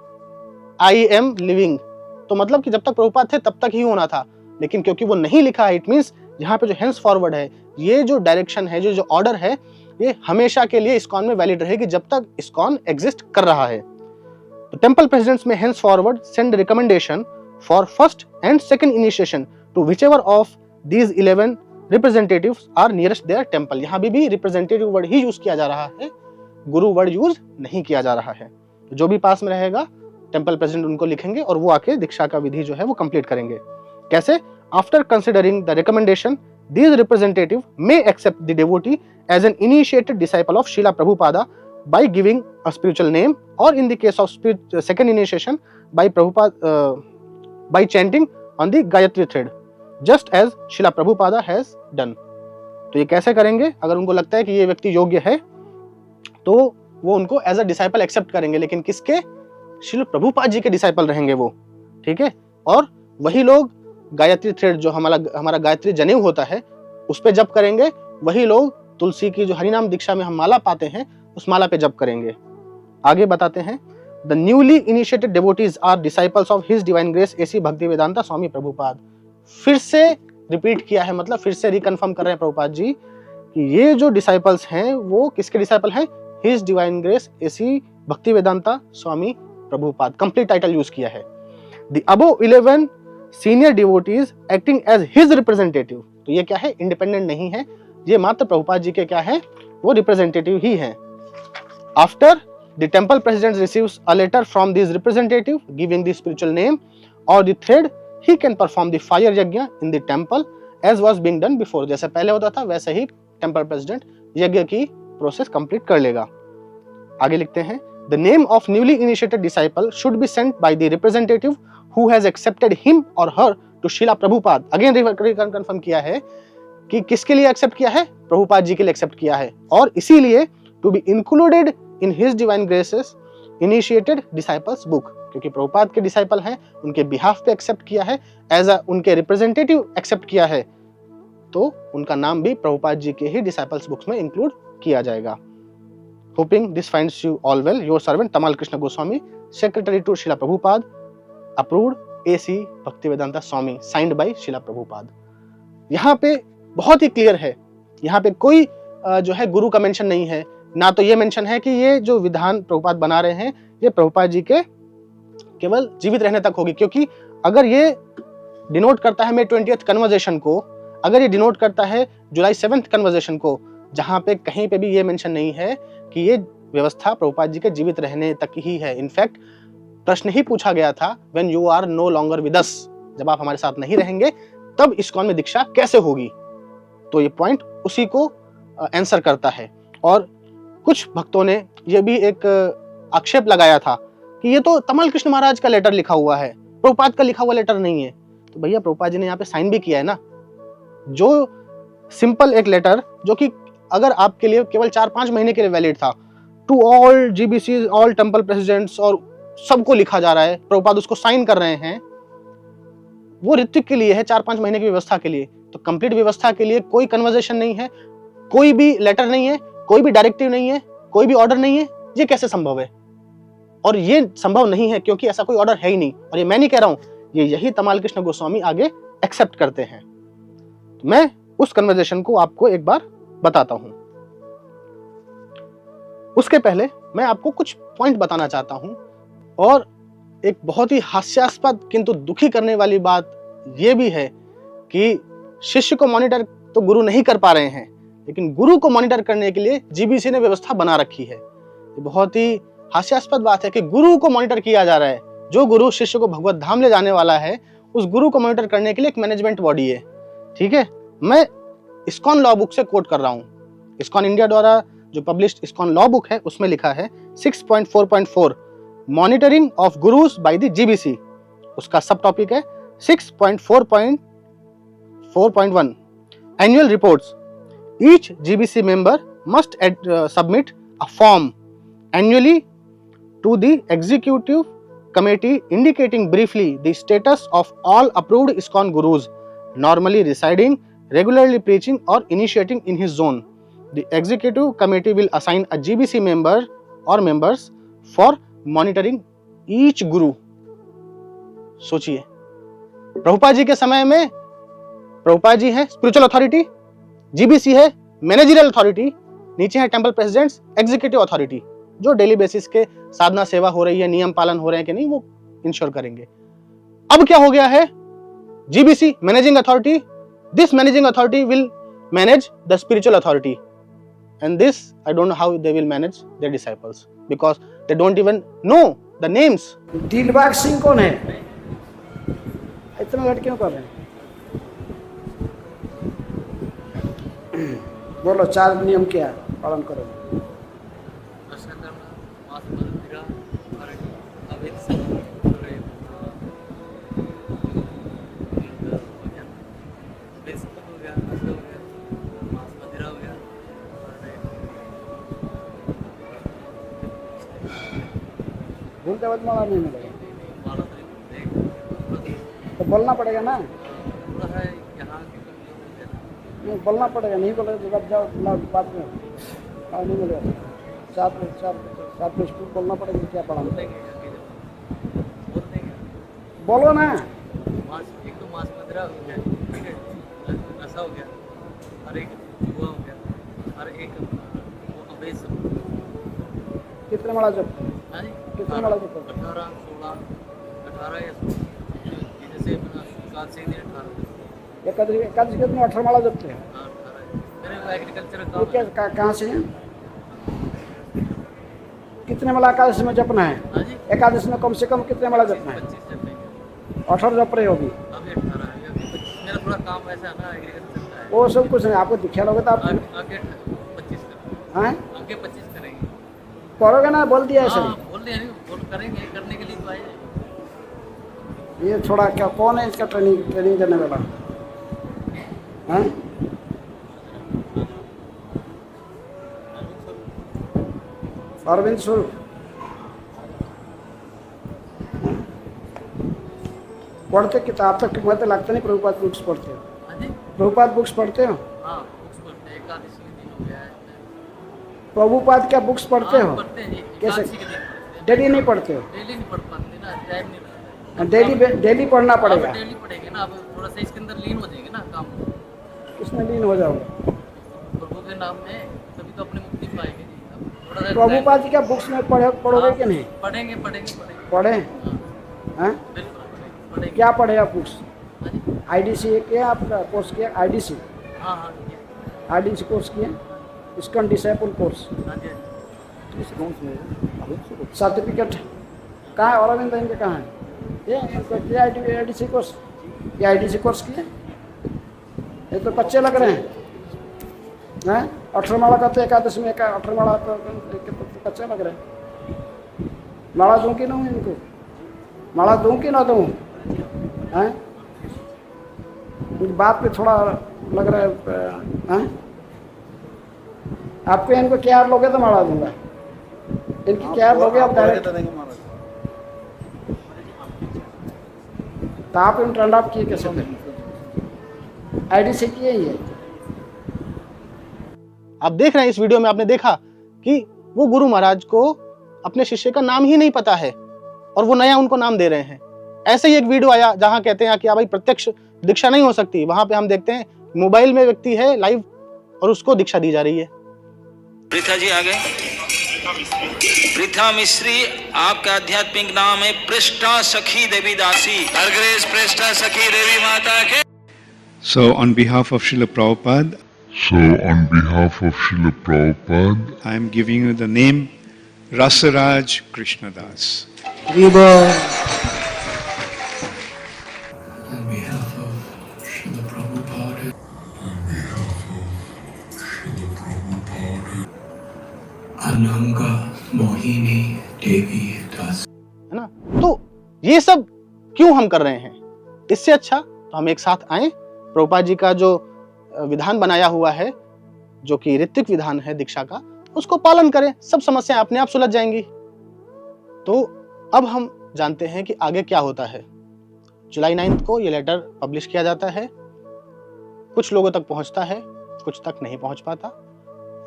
I am living, तो मतलब कि जब तक प्रभुपाद थे तब तक ही होना था, लेकिन क्योंकि वो नहीं लिखा है, इट मींस यहाँ पे जो हेंस फॉरवर्ड है, ये जो डायरेक्शन है, जो ऑर्डर है, ये हमेशा के लिए इस्कॉन में वैलिड रहेगी जब तक इस्कॉन एग्जिस्ट कर रहा है। तो temple presidents may henceforward send recommendation for first and second initiation to whichever of these 11 representatives are nearest their temple. यहाँ भी रिप्रेजेंटेटिव वर्ड ही यूज किया जा रहा है, गुरु वर्ड यूज नहीं किया जा रहा है। जो भी पास में रहेगा टेम्पल प्रेसिडेंट उनको लिखेंगे और वो आके दीक्षा का विधि जो है वो कंप्लीट करेंगे। कैसे? After considering the recommendation, these representative may accept the devotee as an initiated disciple of Srila Prabhupada by giving a spiritual name, or in the case of second initiation by Prabhupada by chanting on the Gayatri thread, just as Srila Prabhupada has done। तो ये कैसे करेंगे? अगर उनको लगता है कि ये व्यक्ति योग्य है तो वो उनको एज अ डिसाइपल एक्सेप्ट करेंगे, लेकिन किसके? श्रील प्रभुपाद जी के डिसाइपल रहेंगे वो। ठीक है। और वही लोग गायत्री थ्रेड, जो हमारा गायत्री जनेऊ होता है, उस पे जप करेंगे। वही लोग तुलसी की जो हरिनाम दीक्षा में हम माला पाते हैं, उस माला पे जप करेंगे। आगे बताते हैं, the newly initiated devotees are disciples of his divine grace AC Bhaktivedanta Swami Prabhupada. फिर से रिपीट किया है, मतलब फिर से रिकन्फर्म कर रहे हैं प्रभुपाद जी कि ये जो डिसाइपल्स हैं वो किसके डिसाइपल हैं? His divine grace AC Bhaktivedanta Swami Prabhupada. Complete title use किया है। The above 11 senior devotees acting as his representative. तो ये क्या है? इंडिपेंडेंट नहीं है, ये मात्र प्रभुपाद जी के क्या है? वो रिप्रेजेंटेटिव ही है। After the temple president receives a letter from this representative giving the spiritual name और the thread, he can perform the fire yajna in the temple as was being done before. जैसे पहले होता था वैसे ही टेम्पल प्रेसिडेंट यज्ञ की प्रोसेस कंप्लीट कर लेगा। आगे लिखते हैं, the name of newly initiated disciple should be sent by the representative who has accepted him or her to Srila Prabhupada। Again confirm किया है कि किसके लिए एक्सेप्ट किया है? प्रभुपाद जी के लिए एक्सेप्ट किया है, और इसीलिए to be included in his divine graces initiated disciples book, क्योंकि प्रभुपाद के डिसाइपल हैं, उनके बिहाफ पे एक्सेप्ट किया है, एज अ उनके रिप्रेजेंटेटिव एक्सेप्ट किया है, तो उनका नाम भी प्रभुपाद जी के ही डिसाइपल्स बुक्स में इंक्लूड किया जाएगा। Hoping this finds you all well, your servant Tamal Krishna Goswami, secretary to Srila Prabhupada, approved AC Bhaktivedanta Swami, signed by Srila Prabhupada. यहाँ पे बहुत ही क्लियर है, यहाँ पे कोई जो है गुरु का मेंशन नहीं है, ना तो ये मेंशन है कि ये जो विधान प्रभुपाद बना रहे हैं ये प्रभुपाद जी के केवल जीवित रहने तक होगी, क्योंकि अगर ये डिनोट करता है May 20th कन्वर्सेशन को, अगर ये डिनोट करता है July 7th कन्वर्सेशन को, जहाँ पे कहीं पे भी ये मेंशन नहीं है कि ये व्यवस्था प्रभुपाद जी के जीवित रहने तक ही है। इनफैक्ट प्रश्न ही पूछा गया था, when you are no longer with us, जब आप हमारे साथ नहीं रहेंगे तब इस्कॉन में दीक्षा कैसे होगी? तो ये पॉइंट उसी को आंसर करता है। और कुछ भक्तों ने ये भी एक आक्षेप लगाया था कि ये तो तमाल कृष्ण महाराज का लेटर लिखा हुआ है, प्रभुपाद का लिखा हुआ लेटर नहीं है। तो भैया प्रभुपाद जी ने यहाँ पे साइन भी किया है ना, जो सिंपल एक लेटर जो कि अगर आपके लिए केवल 4-5 महीने के लिए वैलिड था, to all GBCs, all temple presidents और सबको लिखा जा रहा है, प्रभुपाद उसको साइन कर रहे हैं, वो ऋत्विक के लिए है 4-5 महीने की व्यवस्था के लिए। तो कंप्लीट व्यवस्था के लिए कोई कन्वर्सेशन नहीं है, कोई भी लेटर नहीं है, कोई भी डायरेक्टिव नहीं है, कोई भी ऑर्डर नहीं है। ये कैसे संभव है? और ये संभव नहीं है क्योंकि ऐसा कोई ऑर्डर है ही नहीं। और ये मैं नहीं कह रहा हूं, ये यही तमाल कृष्ण गोस्वामी आगे एक्सेप्ट करते हैं। तो मैं उस कन्वर्सेशन को आपको एक बार बताता हूं। उसके पहले मैं आपको कुछ पॉइंट बताना चाहता हूं। और एक बहुत ही हास्यास्पद किंतु दुखी करने वाली बात यह भी है कि शिष्य को मॉनिटर तो गुरु नहीं कर पा रहे हैं, लेकिन गुरु को मॉनिटर करने के लिए जीबीसी ने व्यवस्था बना रखी है। ये बहुत ही हास्यास्पद बात है कि गुरु को मॉनिटर किया जा रहा है। जो गुरु शिष्य को भगवत धाम ले जाने वाला है, उस गुरु को मॉनिटर करने के लिए एक मैनेजमेंट बॉडी है। ठीक है, मैं इस्कॉन लॉ बुक से कोट कर रहा हूं। इस्कॉन इंडिया द्वारा जो पब्लिश्ड इस्कॉन लॉ बुक है, उसमें लिखा है 6.4.4 monitoring of gurus by the GBC. उसका सब टॉपिक है 6.4.4.1 annual reports. Each GBC member must submit a form annually to the executive committee indicating briefly the status of all approved ISKCON gurus normally residing, regularly preaching or initiating in his zone. The executive committee will assign a GBC member or members for monitoring each guru. सोचिए, प्रभुपाद जी के समय में प्रभुपाद जी है स्पिरिचुअल अथॉरिटी, जीबीसी है मैनेजरियल अथॉरिटी, नीचे है टेंपल प्रेसिडेंट्स एग्जीक्यूटिव अथॉरिटी, जो डेली बेसिस के साधना सेवा हो रही है, नियम पालन हो रहे हैं कि नहीं, वो इंश्योर करेंगे। अब क्या हो गया है? GBC managing authority, this managing authority will manage the spiritual authority, and this I don't know how they will manage their disciples because they don't even know the names. Dilbagh Singh कौन है? इतना लेट क्यों कर रहे हैं? बोलो, 4 नियम क्या पालन करो? भूलते वक्त माला नहीं मिलेगा तो बोलना पड़ेगा ना। नहीं, बोलना पड़ेगा, नहीं बोलेगा तो जब जाओ बाद में नहीं मिलेगा। साथ में स्कूल बोलना पड़ेगा। क्या पढ़ा बोलो ना। एक तो मांस मदिरा हो गया, ठीक है, नशा हो गया, और एक जुआ हो गया, और एक वो अवैध। कितने माला जब? कितने माला जब? 18, 16, 18 या 16, जैसे 7 से 18। एकादशी के दिन 18 माला जपते हैं। हाँ, 18 मेरे एग्रीकल्चर का कहाँ से है? कितने माला एकादशी में जपना है? एकादशी में कम से कम कितने माला जपना है? 25 जपने। 18 जप रहे होगी। अभी 18 है, अभी 25। मेरा थोड़ा काम ऐसा है ना, एग्रीकल्चर का है। वो सब कुछ नहीं, आपको दिखा लोगे तो आप आगे 25 करेंगे। हैं आगे 25 करेंगे। करोगे ना? बोल दिया ऐसे। हाँ, बोल दिया नहीं, बोल करेंगे, करने के लिए तो आए। ये थोड़ा क्या, कौन है इसका ट्रेनिंग देने वाला? हैं? अरविंद स्वरूप पढ़ते किताब तक मत लगता नहीं। प्रभुपाद बुक्स पढ़ते हो? प्रभुपाद बुक्स पढ़ते हो? हाँ, बुक्स पढ़ते हैं। एकादशी के दिन हो गया है। प्रभुपाद क्या बुक्स पढ़ते हो? पढ़ते हैं जी। कैसे? एकादशी के दिन पढ़ते हैं। डेली नहीं पढ़ते हो? डेली नहीं पढ़ पाते ना, टाइम नहीं रहता है। डेली पढ़ना पड़ेगा। डेली पढ़ेंगे ना, अब थोड़ा सा इसके अंदर लीन हो जाएंगे ना काम। किसमें लीन हो जाओगे? प्रभु के नाम में, तभी तो अपनी मुक्ति पाएंगे जी। अब थोड़ा सा प्रभुपाद जी क्या बुक्स में पढ़ोगे कि नहीं? पढ़ेंगे। पढ़े? हाँ, हैं? बिल्कुल पढ़ेंगे। क्या पढ़े आप बुक्स? हाँ जी। आईडीसी किया आपका कोर्स किया? आईडीसी हाँ, आईडीसी कोर्स किया? इस्कॉन डिसाइपल कोर्स हाँ जी। सर्टिफिकेट कहाँ है? अरविंद इनके कहाँ है? ये आईडीसी कोर्स, ये आईडीसी कोर्स किया? ये तो बच्चे लग रहे हैं। 18 माला करते एकादशी में, 18 माला तो बच्चे लग रहे हैं। माला दूँ कि ना इनको? माला दूँ कि ना दूँ? हैं? बात पे थोड़ा लग रहा है। हैं? आपको इनको क्या लोगे तो माला दूंगा। इनकी क्या लोगे आप डायरेक्ट? तो आप इन टर्न अप किए कैसे थे? आईडीसी किए ही है। आप देख रहे हैं इस वीडियो में, आपने देखा कि वो गुरु महाराज को अपने शिष्य का नाम ही नहीं पता है और वो नया उनको नाम दे रहे हैं। ऐसे ही एक वीडियो आया जहां कहते हैं कि भाई प्रत्यक्ष दीक्षा नहीं हो सकती, वहां पे हम देखते हैं मोबाइल में व्यक्ति है लाइव और उसको दीक्षा दी जा रही है। प्रीथा जी आ गए। प्रीथा मिश्री, आपका आध्यात्मिक नाम है पृष्ठा सखी देवी दासी। हरग्रेस पृष्ठा सखी देवी माता के। So on behalf of Srila Prabhupada, I am giving you the name Rasaraj Krishnadas. On behalf of Srila Prabhupada, Ananga Mohini Devi Das. है ना? तो ये सब क्यों हम कर रहे हैं? इससे अच्छा तो हम एक साथ आए, प्रभुपाद जी का जो विधान बनाया हुआ है, जो कि ऋत्विक विधान है दीक्षा का, उसको पालन करें, सब समस्याएं अपने आप सुलझ जाएंगी। तो अब हम जानते हैं कि आगे क्या होता है। जुलाई 9 को ये लेटर पब्लिश किया जाता है, कुछ लोगों तक पहुंचता है, कुछ तक नहीं पहुंच पाता।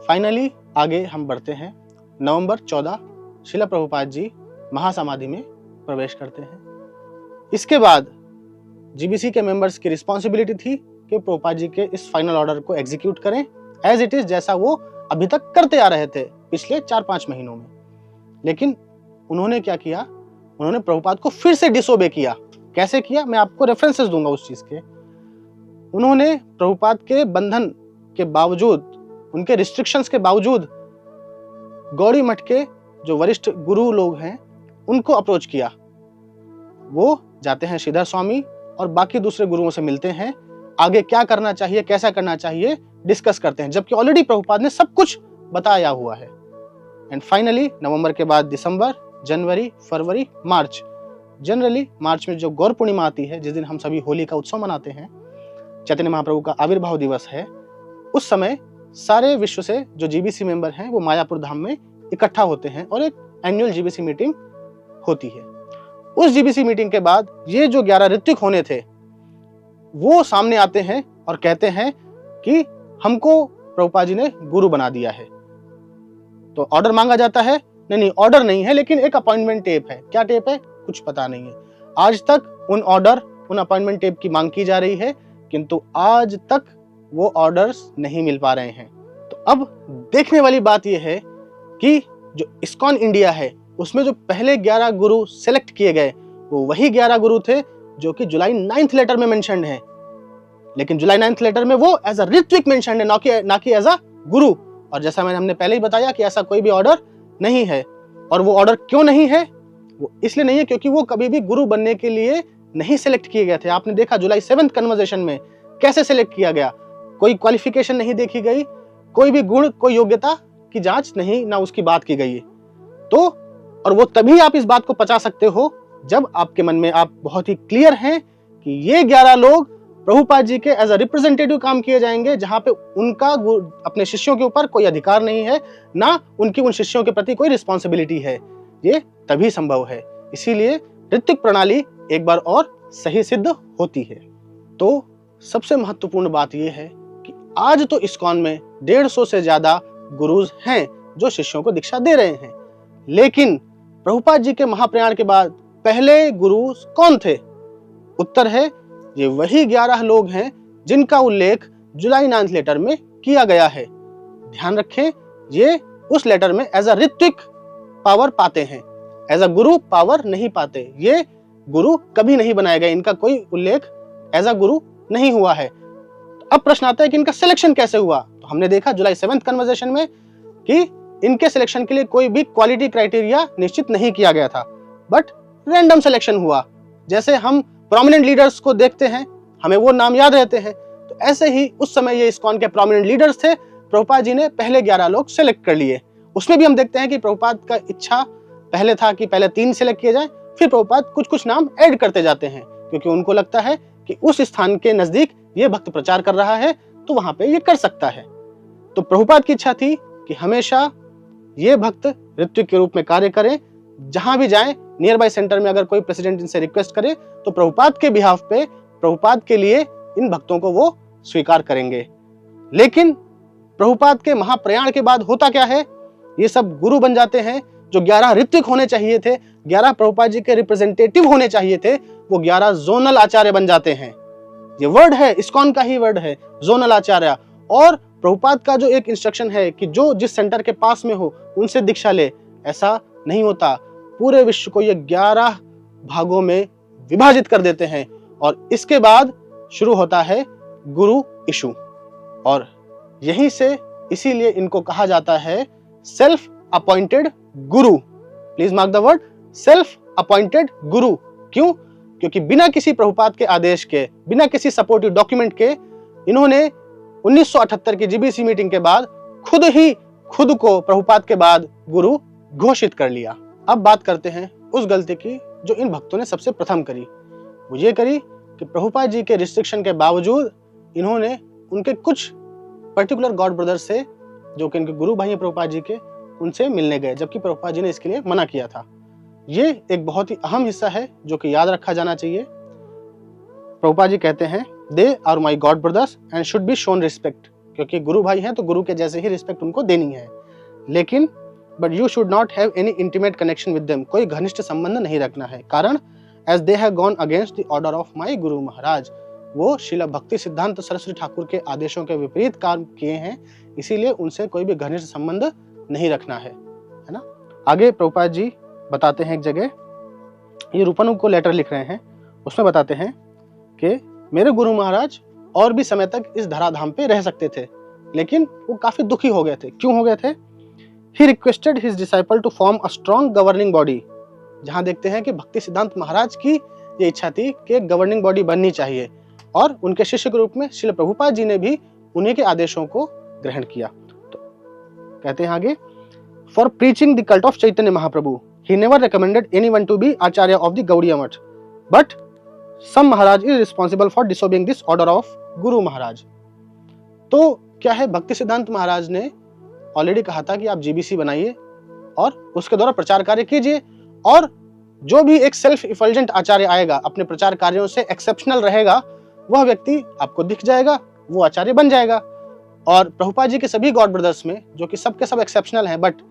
फाइनली आगे हम बढ़ते हैं। नवंबर 14 श्रील प्रभुपाद जी महासमाधि में प्रवेश करते हैं। इसके बाद जीबीसी के मेंबर्स की रिस्पॉन्सिबिलिटी थी कि प्रभुपाद जी के इस फाइनल ऑर्डर को एग्जीक्यूट करें एज इट इज, जैसा वो अभी तक करते आ रहे थे पिछले 4-5 महीनों में। लेकिन उन्होंने क्या किया? उन्होंने प्रभुपाद को फिर से डिसोबे किया। कैसे किया? मैं आपको रेफरेंसेस दूंगा उस चीज के। उन्होंने प्रभुपाद के बंधन के बावजूद, उनके रिस्ट्रिक्शंस के बावजूद, गौड़ी मठ के जो वरिष्ठ गुरु लोग हैं उनको अप्रोच किया। वो जाते हैं श्रीधर स्वामी और बाकी दूसरे गुरुओं से मिलते हैं, आगे क्या करना चाहिए, कैसा करना चाहिए डिस्कस करते हैं, जबकि ऑलरेडी प्रभुपाद ने सब कुछ बताया हुआ है। एंड फाइनली नवंबर के बाद दिसंबर, जनवरी, फरवरी, मार्च, जनरली मार्च में जो गौर पूर्णिमा आती है, जिस दिन हम सभी होली का उत्सव मनाते हैं, चैतन्य महाप्रभु का आविर्भाव दिवस है, उस समय सारे विश्व से जो जीबीसी मेंबर हैं वो मायापुर धाम में इकट्ठा होते हैं और एक एनुअल जीबीसी मीटिंग होती है। उस जीबीसी मीटिंग के बाद ये जो 11 ऋत्विक होने थे वो सामने आते हैं और कहते हैं कि हमको प्रभुपाद जी ने गुरु बना दिया है। तो ऑर्डर मांगा जाता है, नहीं ऑर्डर नहीं है, लेकिन एक अपॉइंटमेंट टेप है। क्या टेप है? कुछ पता नहीं है। आज तक उन ऑर्डर, उन अपॉइंटमेंट टेप की मांग की जा रही है, किंतु आज तक वो ऑर्डर्स नहीं मिल पा रहे हैं। तो अब देखने वाली बात यह है कि जो इस्कॉन इंडिया है उसमें जो पहले 11 गुरु सेलेक्ट किए गए वो वही 11 गुरु थे जो कि जुलाई 9th लेटर में मेंशन्ड है। लेकिन जुलाई 9th लेटर में वो एज अ ऋत्विक मेंशन्ड है, ना कि एज अ गुरु। और जैसा हमने पहले ही बताया कि ऐसा कोई भी ऑर्डर नहीं है। और वो ऑर्डर क्यों नहीं है? वो इसलिए नहीं है क्योंकि वो कभी भी गुरु बनने के लिए नहीं सेलेक्ट किए गए थे। आपने देखा जुलाई 7th कन्वर्सेशन में कैसे सेलेक्ट किया गया, कोई क्वालिफिकेशन नहीं देखी गई, कोई भी गुण, कोई योग्यता की जांच नहीं, ना उसकी बात की गई। तो और वो तभी आप इस बात को पचा सकते हो जब आपके मन में आप बहुत ही क्लियर हैं कि ये 11 लोग प्रभुपाद जी के एज अ रिप्रेजेंटेटिव काम किए जाएंगे, जहां पे उनका अपने शिष्यों के ऊपर कोई अधिकार नहीं है, ना उनकी उन शिष्यों के प्रति कोई रिस्पॉन्सिबिलिटी है। ये तभी संभव है। इसीलिए ऋत्विक प्रणाली एक बार और सही सिद्ध होती है। तो सबसे महत्वपूर्ण बात यह है कि आज तो इस्कॉन में 150 से ज्यादा गुरुज हैं जो शिष्यों को दीक्षा दे रहे हैं। लेकिन प्रभुपाद जी के महाप्रयाण के बाद पहले गुरु कौन थे? उत्तर है ये वही 11 लोग हैं जिनका उल्लेख जुलाई 9th लेटर में किया गया है। ध्यान रखें, ये उस लेटर में एज अ ऋत्विक पावर पाते हैं, एज अ गुरु पावर नहीं पाते। ये गुरु कभी नहीं बनाए गए, इनका कोई उल्लेख एज अ गुरु नहीं हुआ है। अब प्रश्न आता है कि इनका सिलेक्शन कैसे हुआ? तो हमने देखा जुलाई 7th कन्वर्सेशन में कि इनके सिलेक्शन के लिए कोई भी क्वालिटी क्राइटेरिया निश्चित नहीं किया गया था, बट रैंडम सिलेक्शन हुआ। जैसे हम प्रोमिनेंट लीडर्स को देखते हैं, हमें वो नाम याद रहते हैं, तो ऐसे ही उस समय ये इस्कॉन के प्रोमिनेंट लीडर्स थे। प्रभुपाद जी ने पहले 11 लोग सेलेक्ट कर लिए। उसमें भी हम देखते हैं कि प्रभुपाद का इच्छा पहले था कि पहले 3 सेलेक्ट किए जाए, फिर प्रभुपाद कुछ नाम ऐड करते जाते हैं, क्योंकि उनको लगता है कि उस स्थान के नजदीक ये भक्त प्रचार कर रहा है तो वहां पे ये कर सकता है। तो प्रभुपाद की इच्छा थी कि हमेशा ये भक्त ऋत्विक के रूप में कार्य करें, जहां भी जाएं नियर बाय सेंटर में अगर कोई प्रेसिडेंट इनसे रिक्वेस्ट करे तो प्रभुपाद के बिहाफ पे, प्रभुपाद के लिए इन भक्तों को वो स्वीकार करेंगे। लेकिन प्रभुपाद के महाप्रयाण के बाद होता क्या है, ये सब गुरु बन जाते हैं। जो 11 ऋत्विक होने चाहिए थे, 11 प्रभुपाद जी के रिप्रेजेंटेटिव होने चाहिए थे, वो 11 जोनल आचार्य बन जाते हैं। ये वर्ड है, इस्कॉन का ही वर्ड है, जोनल आचार्य। और प्रभुपाद का जो एक इंस्ट्रक्शन है कि जो जिस सेंटर के पास में हो उनसे दीक्षा ले, ऐसा नहीं होता। पूरे विश्व को ये 11 भागों में विभाजित कर देते हैं और इसके बाद शुरू होता है गुरु इशू। और यहीं से इसीलिए इनको कहा जाता है self appointed Guru. Please mark the word self appointed गुरु। क्यों? क्योंकि बिना किसी प्रभुपाद के आदेश के, बिना किसी सपोर्टिव डॉक्यूमेंट के, इन्होंने 1978 की जीबीसी मीटिंग के बाद खुद को प्रभुपाद के बाद गुरु घोषित कर लिया। अब बात करते हैं उस गलती की जो इन भक्तों ने सबसे प्रथम करी। वो ये करी कि प्रभुपाद जी के रिस्ट्रिक्शन के बावजूद इन्होंने उनके कुछ पर्टिकुलर गॉड ब्रदर्स से, जो कि इनके गुरु भाई हैं प्रभुपाद जी के, उनसे मिलने गए, जबकि प्रभुपाद जी ने इसके लिए मना किया था। ये एक बहुत ही अहम हिस्सा है जो कि याद रखा जाना चाहिए। प्रभुपाद जी कहते हैं they are my god brothers and should be shown respect, क्योंकि गुरु भाई हैं तो गुरु के जैसे ही रिस्पेक्ट उनको देनी है। लेकिन but you should not have any intimate connection with them, कोई घनिष्ठ संबंध नहीं रखना है। कारण as they have gone against the order of my guru Maharaj, वो श्रील भक्ति सिद्धांत सरस्वती ठाकुर के आदेशों के विपरीत काम किए हैं, इसीलिए उनसे कोई भी घनिष्ठ संबंध नहीं रखना है ना। आगे प्रभुपाद जी बताते हैं एक जगह, ये रूपनु को लेटर लिख रहे हैं, उसमें बताते हैं कि मेरे गुरु महाराज और भी समय तक इस धराधाम पे रह सकते थे, लेकिन वो काफी दुखी हो गए थे। क्यों हो गए थे? He requested his disciple to form a strong governing body, जहां देखते हैं कि भक्ति सिद्धांत महाराज की ये इच्छा थी कि एक गवर्निंग बॉडी बननी चाहिए, और उनके शिष्य के रूप में श्रील प्रभुपाद जी ने भी उन्हीं के आदेशों को ग्रहण किया। तो कहते हैं आगे, for preaching the cult of Chaitanya Mahaprabhu he never recommended anyone to be acharya of the Gaudiya Math, but some Maharaj is responsible for disobeying this order of Guru Maharaj। तो क्या है, भक्ति सिद्धांत महाराज ने ऑलरेडी कहा था कि आप जीबीसी बनाइए और उसके द्वारा प्रचार कार्य कीजिए, और जो भी एक सेल्फ इफल्जेंट आचार्य आएगा, अपने प्रचार कार्यों से एक्सेप्शनल रहेगा, वह व्यक्ति आपको दिख जाएगा, वो आचार्य बन जाएगा। और प्रभुपाद जी के सभी गॉड ब्रदर्स में, जो कि सबके सब एक्सेप्शनल हैं, बट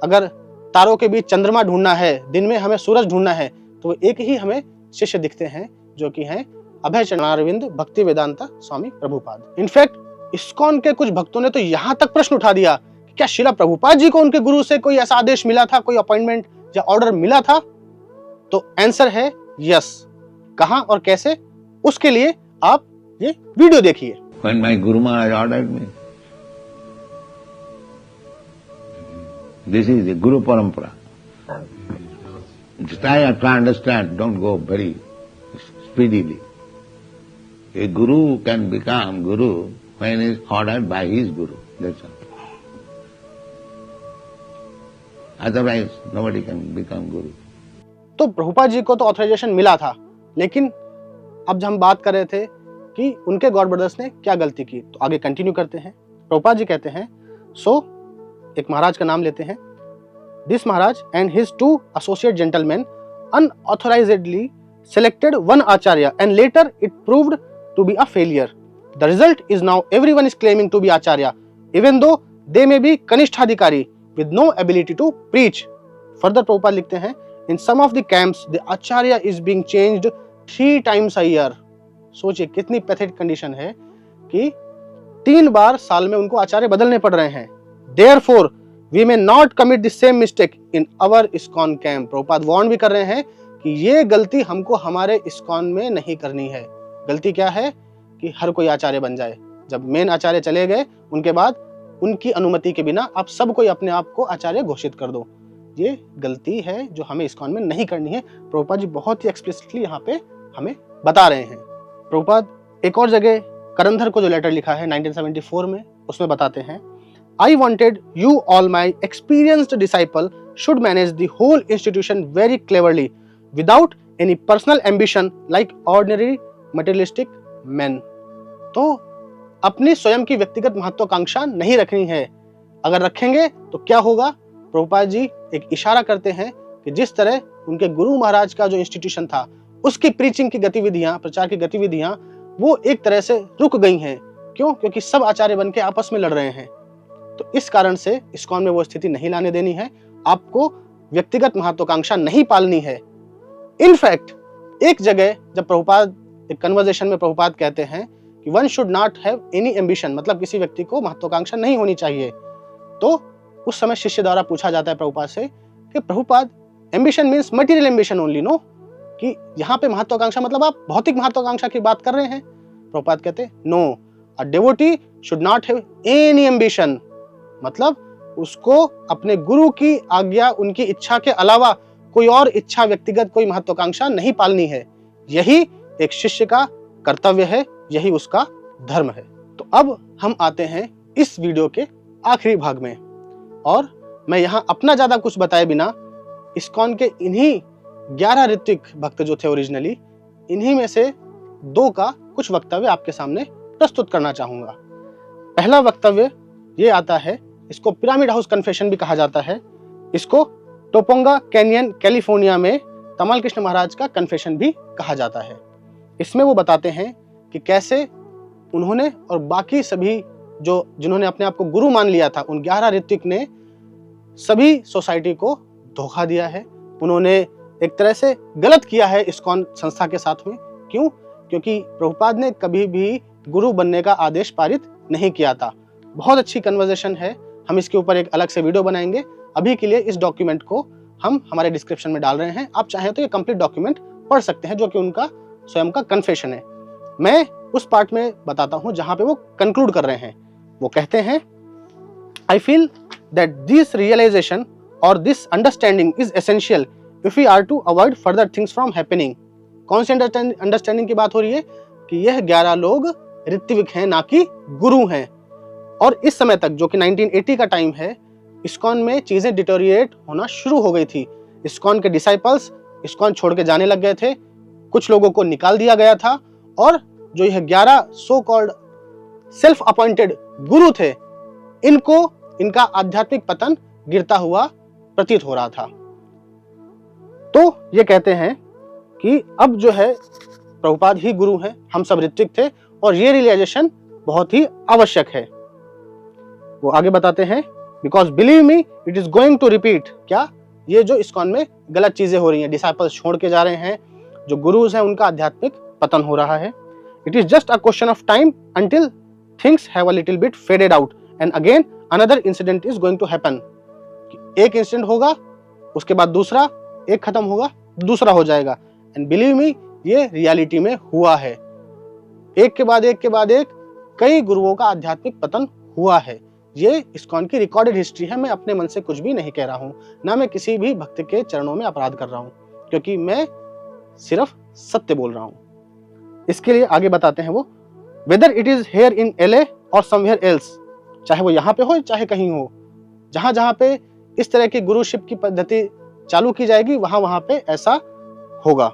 अगर तारों के बीच चंद्रमा ढूंढना है, दिन में हमें सूरज ढूंढना है, तो एक ही हमें शिष्य दिखते हैं, जो कि हैं अभय चरणारविंद भक्ति वेदांता स्वामी प्रभुपाद। इनफैक्ट इस्कॉन के कुछ भक्तों ने तो यहाँ तक प्रश्न उठा दिया कि क्या श्रीला प्रभुपाद जी को उनके गुरु से कोई ऐसा आदेश मिला था, कोई अपॉइंटमेंट या ऑर्डर मिला था? तो आंसर है यस। कहां और कैसे, उसके लिए आप ये वीडियो देखिए। When my Guru Maharaj ordered me, this is the Guru Parampara. Try to understand, don't go very speedily. A Guru can become Guru when he is ordered by his Guru, that's all. Otherwise, nobody can become Guru. तो प्रभुपाद जी को तो ऑथराइजेशन मिला था, लेकिन अब जब हम बात कर रहे थे कि उनके गॉड ब्रदर्स ने क्या गलती की, तो आगे कंटिन्यू करते हैं। प्रभुपाद जी कहते हैं, सो एक महाराज का नाम लेते हैं, this Maharaj and his 2 associate gentleman unauthorisedly selected one acharya and later it proved to be a failure. The result is now everyone is claiming to be acharya even though they may be kanishthadhikari with no ability to preach. Further Prabhupada लिखते हैं, in some of the camps the acharya is being changed 3 times a year. सोचिए कितनी पैथेटिक कंडीशन है कि 3 बार साल में उनको आचार्य बदलने पड़ रहे हैं। Therefore we may not commit the same mistake in our ISKCON camp. Prabhupada warn भी कर रहे हैं कि ये गलती हमको हमारे इस्कॉन में नहीं करनी है। गलती क्या है कि हर कोई आचार्य बन जाए। जब मेन आचार्य चले गए, उनके बाद उनकी अनुमति के बिना आप सब कोई अपने आप को आचार्य घोषित कर दो। ये गलती है जो हमें इस्कॉन में नहीं करनी है। प्रभुपाद जी बहुत ही एक्सप्लिसिटली यहाँ पे हमें बता रहे हैं। प्रभुपाद एक और जगह करंधर को जो लेटर लिखा है 1974 में, उसमें बताते हैं, I wanted you all my experienced disciple should manage the whole institution very cleverly without any personal ambition like ordinary materialistic men. तो अपनी स्वयं की व्यक्तिगत महत्वाकांक्षा नहीं रखनी है। अगर रखेंगे तो क्या होगा? प्रभुपाद जी एक इशारा करते हैं कि जिस तरह उनके गुरु महाराज का जो इंस्टीट्यूशन था, उसकी प्रीचिंग की गतिविधियां, प्रचार की गतिविधियां वो एक तरह से रुक गई हैं। क्यों? क्योंकि सब आचार्य बन के आपस में लड़ रहे हैं। तो इस कारण से इस्कॉन में वो स्थिति नहीं लाने देनी है। आपको व्यक्तिगत महत्वाकांक्षा नहीं पालनी है। इनफैक्ट एक जगह जब प्रभुपाद एक कन्वर्सेशन में प्रभुपाद कहते हैं कि one should not have any ambition, मतलब किसी व्यक्ति को महत्वाकांक्षा नहीं होनी चाहिए, तो उस समय शिष्य द्वारा पूछा जाता है प्रभुपाद से कि Prabhupada ambition means material ambition only, no, कि यहाँ पे महत्वाकांक्षा मतलब आप भौतिक महत्वाकांक्षा की बात कर रहे हैं? प्रभुपाद कहते हैं no, a devotee should not have any ambition, मतलब उसको अपने गुरु की आज्ञा, उनकी इच्छा के अलावा कोई और इच्छा, व्यक्तिगत कोई महत्वाकांक्षा नहीं पालनी है। यही एक शिष्य का कर्तव्य है, यही उसका धर्म है। तो अब हम आते हैं इस वीडियो के आखिरी भाग में, और मैं यहाँ अपना ज्यादा कुछ बताए बिना इस्कॉन के इन्हीं 11 ऋत्विक भक्त जो थे ओरिजिनली, इन्हीं में से 2 का कुछ वक्तव्य आपके सामने प्रस्तुत करना चाहूंगा। पहला वक्तव्य ये आता है, इसको पिरामिड हाउस कन्फेशन भी कहा जाता है, इसको टोपोंगा कैनियन कैलिफोर्निया में तमाल कृष्ण महाराज का कन्फेशन भी कहा जाता है। इसमें वो बताते हैं कि कैसे उन्होंने और बाकी सभी जो जिन्होंने अपने आप को गुरु मान लिया था, उन 11 ऋत्विक ने सभी सोसाइटी को धोखा दिया है। उन्होंने एक तरह से गलत किया है इस्कॉन संस्था के साथ में। क्यों? क्योंकि प्रभुपाद ने कभी भी गुरु बनने का आदेश पारित नहीं किया था। बहुत अच्छी कन्वर्सेशन है, हम इसके ऊपर एक अलग से वीडियो बनाएंगे। अभी के लिए इस डॉक्यूमेंट को हम हमारे डिस्क्रिप्शन में डाल रहे हैं, आप चाहें तो ये कंप्लीट डॉक्यूमेंट पढ़ सकते हैं, जो कि उनका स्वयं का कन्फेशन है। मैं उस पार्ट में बताता हूं जहां पे वो कंक्लूड कर रहे हैं। वो कहते हैं, I feel that this realisation और this understanding is essential if we are to avoid further things from happening. कौन सी अंडरस्टैंडिंग की बात हो रही है? कि यह 11 लोग ऋत्विक हैं, ना कि गुरु हैं। और इस समय तक, जो कि 1980 का टाइम है, इस्कॉन में चीजें डिटोरिएट होना शुरू हो गई थी। इस्कॉन के डिसाइपल्स इस्कॉन छोड़ के जाने लग गए थे, कुछ लोगों को निकाल दिया गया था, और जो यह 11 सो कॉल्ड सेल्फ अपॉइंटेड गुरु थे, इनका आध्यात्मिक पतन गिरता हुआ प्रतीत हो रहा था। तो ये कहते हैं कि अब जो है प्रभुपाद ही गुरु हैं, हम सब ऋत्विक थे, और ये रियलाइजेशन बहुत ही आवश्यक है। वो आगे बताते हैं, because believe me it is going to repeat. क्या? ये जो इस्कॉन में गलत चीजें हो रही हैं, डिसाइपल्स छोड़ के जा रहे हैं, जो गुरुज हैं उनका आध्यात्मिक पतन हो रहा है। It is just a question of time until things have a little bit faded out and again another incident is going to happen. एक इंसिडेंट होगा, उसके बाद दूसरा, एक खत्म होगा, दूसरा हो जाएगा। एंड बिलीव मी, ये रियलिटी में हुआ है। एक के बाद एक कई गुरुओं का आध्यात्मिक पतन हुआ है। ये इस्कॉन की रिकॉर्डेड हिस्ट्री है। मैं अपने मन से कुछ भी नहीं कह रहा हूं, ना मैं किसी भी भक्त के चरणों में अपराध कर रहा हूं, क्योंकि मैं सिर्फ सत्य बोल रहा हूं। इसके लिए आगे बताते हैं वो, whether it is here in LA और समवेयर एल्स, चाहे वो यहाँ पे हो चाहे कहीं हो, जहां जहां पे इस तरह की गुरुशिप की पद्धति चालू की जाएगी, वहां वहां पे ऐसा होगा।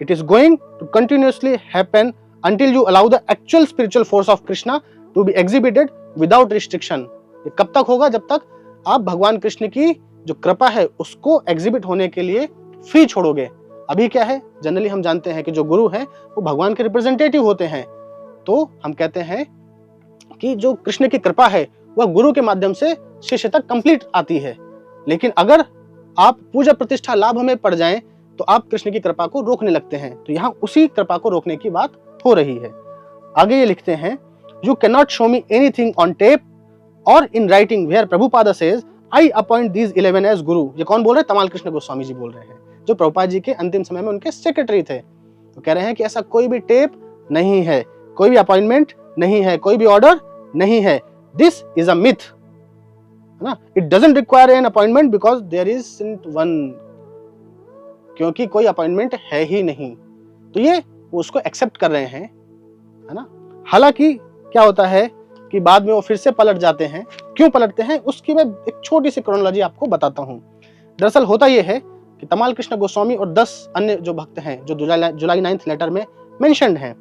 It is going to continuously happen until you allow the actual spiritual force of Krishna to be exhibited without restriction। ये कब तक होगा? जब तक आप भगवान कृष्ण की जो कृपा है उसको एग्जिबिट होने के लिए फ्री छोड़ोगे। अभी क्या है, जनरली हम जानते हैं कि जो गुरु हैं वो भगवान के रिप्रेजेंटेटिव होते हैं, तो हम कहते हैं कि जो कृष्ण की कृपा है वह गुरु के माध्यम से शिष्य तक कंप्लीट आती है। लेकिन अगर आप पूजा प्रतिष्ठा लाभ में पड़ जाएं तो आप कृष्ण की कृपा को रोकने लगते हैं। तो यहाँ उसी कृपा को रोकने की बात हो रही है। आगे ये लिखते हैं, you can not show me anything on tape और in writing where Prabhupada says I appoint these 11 as guru. ये कौन बोल रहे हैं? तमाल कृष्ण गोस्वामी जी बोल रहे हैं, जो प्रभुपाद जी के अंतिम समय में उनके सेक्रेटरी थे। तो कह रहे हैं कि ऐसा कोई भी टेप नहीं है, कोई भी अपॉइंटमेंट नहीं है, कोई भी ऑर्डर नहीं है। दिस इज अ मिथ, है ना। It doesn't require an appointment because there is one, क्योंकि कोई अपॉइंटमेंट है ही नहीं। तो ये वो उसको एक्सेप्ट कर रहे हैं, है ना। हालांकि क्या होता है कि बाद में वो फिर से पलट जाते हैं। क्यों पलटते हैं उसकी मैं एक छोटी सी क्रोनोलॉजी आपको बताता हूँ। दरअसल होता यह है कि तमाल कृष्ण गोस्वामी और 10 अन्य जो भक्त हैं, जो जुलाई 9th लेटर में मेंशन्ड हैं,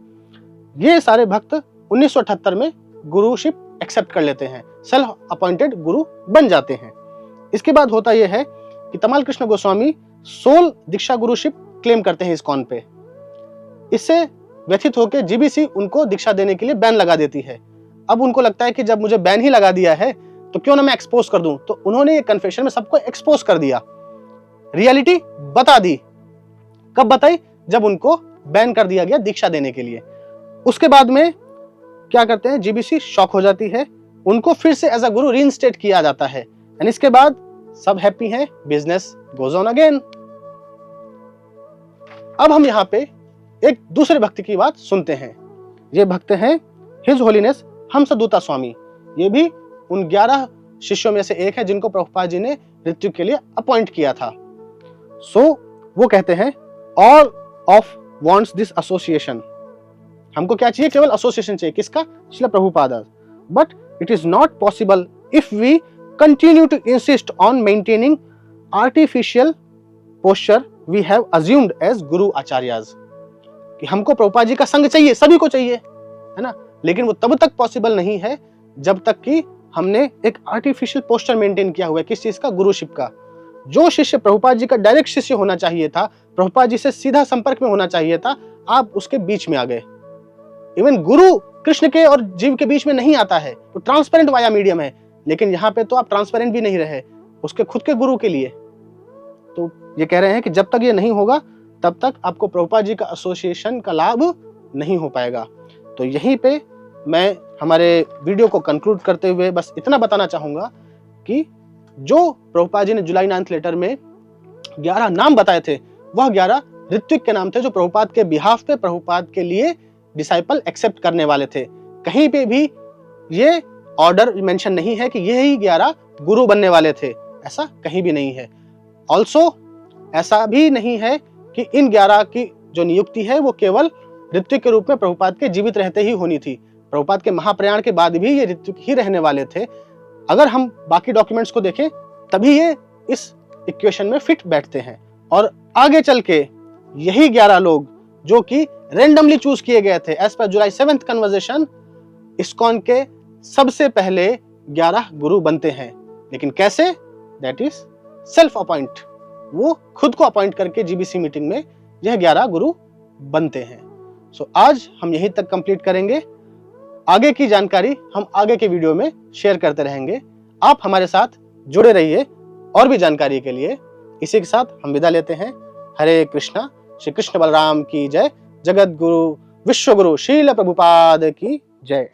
ये सारे भक्त 1978 में गुरुशिप एक्सेप्ट कर लेते हैं, सेल्फ अपॉइंटेड गुरु बन जाते हैं। इसके बाद होता यह है कि तमाल कृष्ण गोस्वामी सोल दीक्षा गुरुशिप क्लेम करते हैं इस्कॉन पे। इससे व्यथित होकर जीबीसी उनको दीक्षा देने के लिए बैन लगा देती है। अब उनको लगता है कि जब मुझे बैन ही लगा दिया है तो क्यों ना मैं एक्सपोज कर दूं, तो उन्होंने ये कन्फेशन में सबको एक्सपोज कर दिया, रियलिटी बता दी। कब बताई? जब उनको बैन कर दिया गया दीक्षा देने के लिए। उसके बाद में क्या करते हैं, जीबीसी शॉक हो जाती है, उनको फिर से एज अ गुरु रीइंस्टेट किया जाता है। एंड इसके बाद सब हैप्पी हैं, बिजनेस गोज ऑन अगेन। अब हम यहाँ पे एक दूसरे भक्त की बात सुनते हैं। ये भक्त हैं हिज होलीनेस हंसदूता स्वामी। ये भी उन 11 शिष्यों में से एक है जिनको प्रभुपाद जी ने ऋतु के लिए अपॉइंट किया था। वो कहते हैं all of wants this association. हमको क्या चाहिए? केवल एसोसिएशन चाहिए। किसका? Srila Prabhupada. But it is not possible if we continue to insist on maintaining artificial posture we have assumed as guru acharyas. कि हमको प्रभुपाद जी का संग चाहिए, सभी को चाहिए, है ना, लेकिन वो तब तक पॉसिबल नहीं है जब तक कि हमने एक आर्टिफिशियल पोस्चर मेंटेन किया हुआ है। किस चीज का? गुरुशिप का। जो शिष्य प्रभुपाद जी का डायरेक्ट शिष्य होना चाहिए था, प्रभुपाद जी से सीधा संपर्क में होना चाहिए था, आप उसके बीच में आ गए। इवन गुरु कृष्ण के और जीव के बीच में नहीं आता है, तो ट्रांसपेरेंट वाया मीडियम है, लेकिन यहाँ पे तो आप ट्रांसपेरेंट भी नहीं रहे उसके खुद के गुरु के लिए। तो ये कह रहे हैं कि जब तक ये नहीं होगा तब तक आपको प्रभुपाद जी का एसोसिएशन का लाभ नहीं हो पाएगा। तो यहीं पे मैं हमारे वीडियो को कंक्लूड करते हुए बस इतना बताना चाहूंगा कि जो प्रभुपाद जी ने जुलाई 9 लेटर में 11 नाम बताए थे, वह 11 ऋत्विक के नाम थे जो प्रभुपाद के बिहाफ पे प्रभुपाद के लिए डिसाइपल एक्सेप्ट करने वाले थे। कहीं पे भी ये ऑर्डर मेंशन नहीं है कि यही 11 गुरु बनने वाले थे, ऐसा कहीं भी नहीं है। ऑल्सो ऐसा भी नहीं है कि इन 11 की जो नियुक्ति है वो केवल ऋत्विक के रूप में प्रभुपाद के जीवित रहते ही होनी थी। प्रभुपाद के महाप्रयाण के बाद भी ये ऋत्विक ही रहने वाले थे। अगर हम बाकी डॉक्यूमेंट्स को देखें तभी ये इस इक्वेशन में फिट बैठते हैं। और आगे चल के यही 11 लोग जो कि रैंडमली चूज किए गए थे एज पर जुलाई 7 कन्वर्सेशन, इस्कॉन के सबसे पहले 11 गुरु बनते हैं। लेकिन कैसे? That is self appoint. वो खुद को अपॉइंट करके जीबीसी मीटिंग में यह 11 गुरु बनते हैं। सो आज हम यहीं तक कंप्लीट करेंगे। आगे की जानकारी हम आगे के वीडियो में शेयर करते रहेंगे। आप हमारे साथ जुड़े रहिए और भी जानकारी के लिए। इसी के साथ हम विदा लेते हैं। हरे कृष्णा। श्री कृष्ण बलराम की जय। जगत गुरु विश्व गुरु श्रील प्रभुपाद की जय।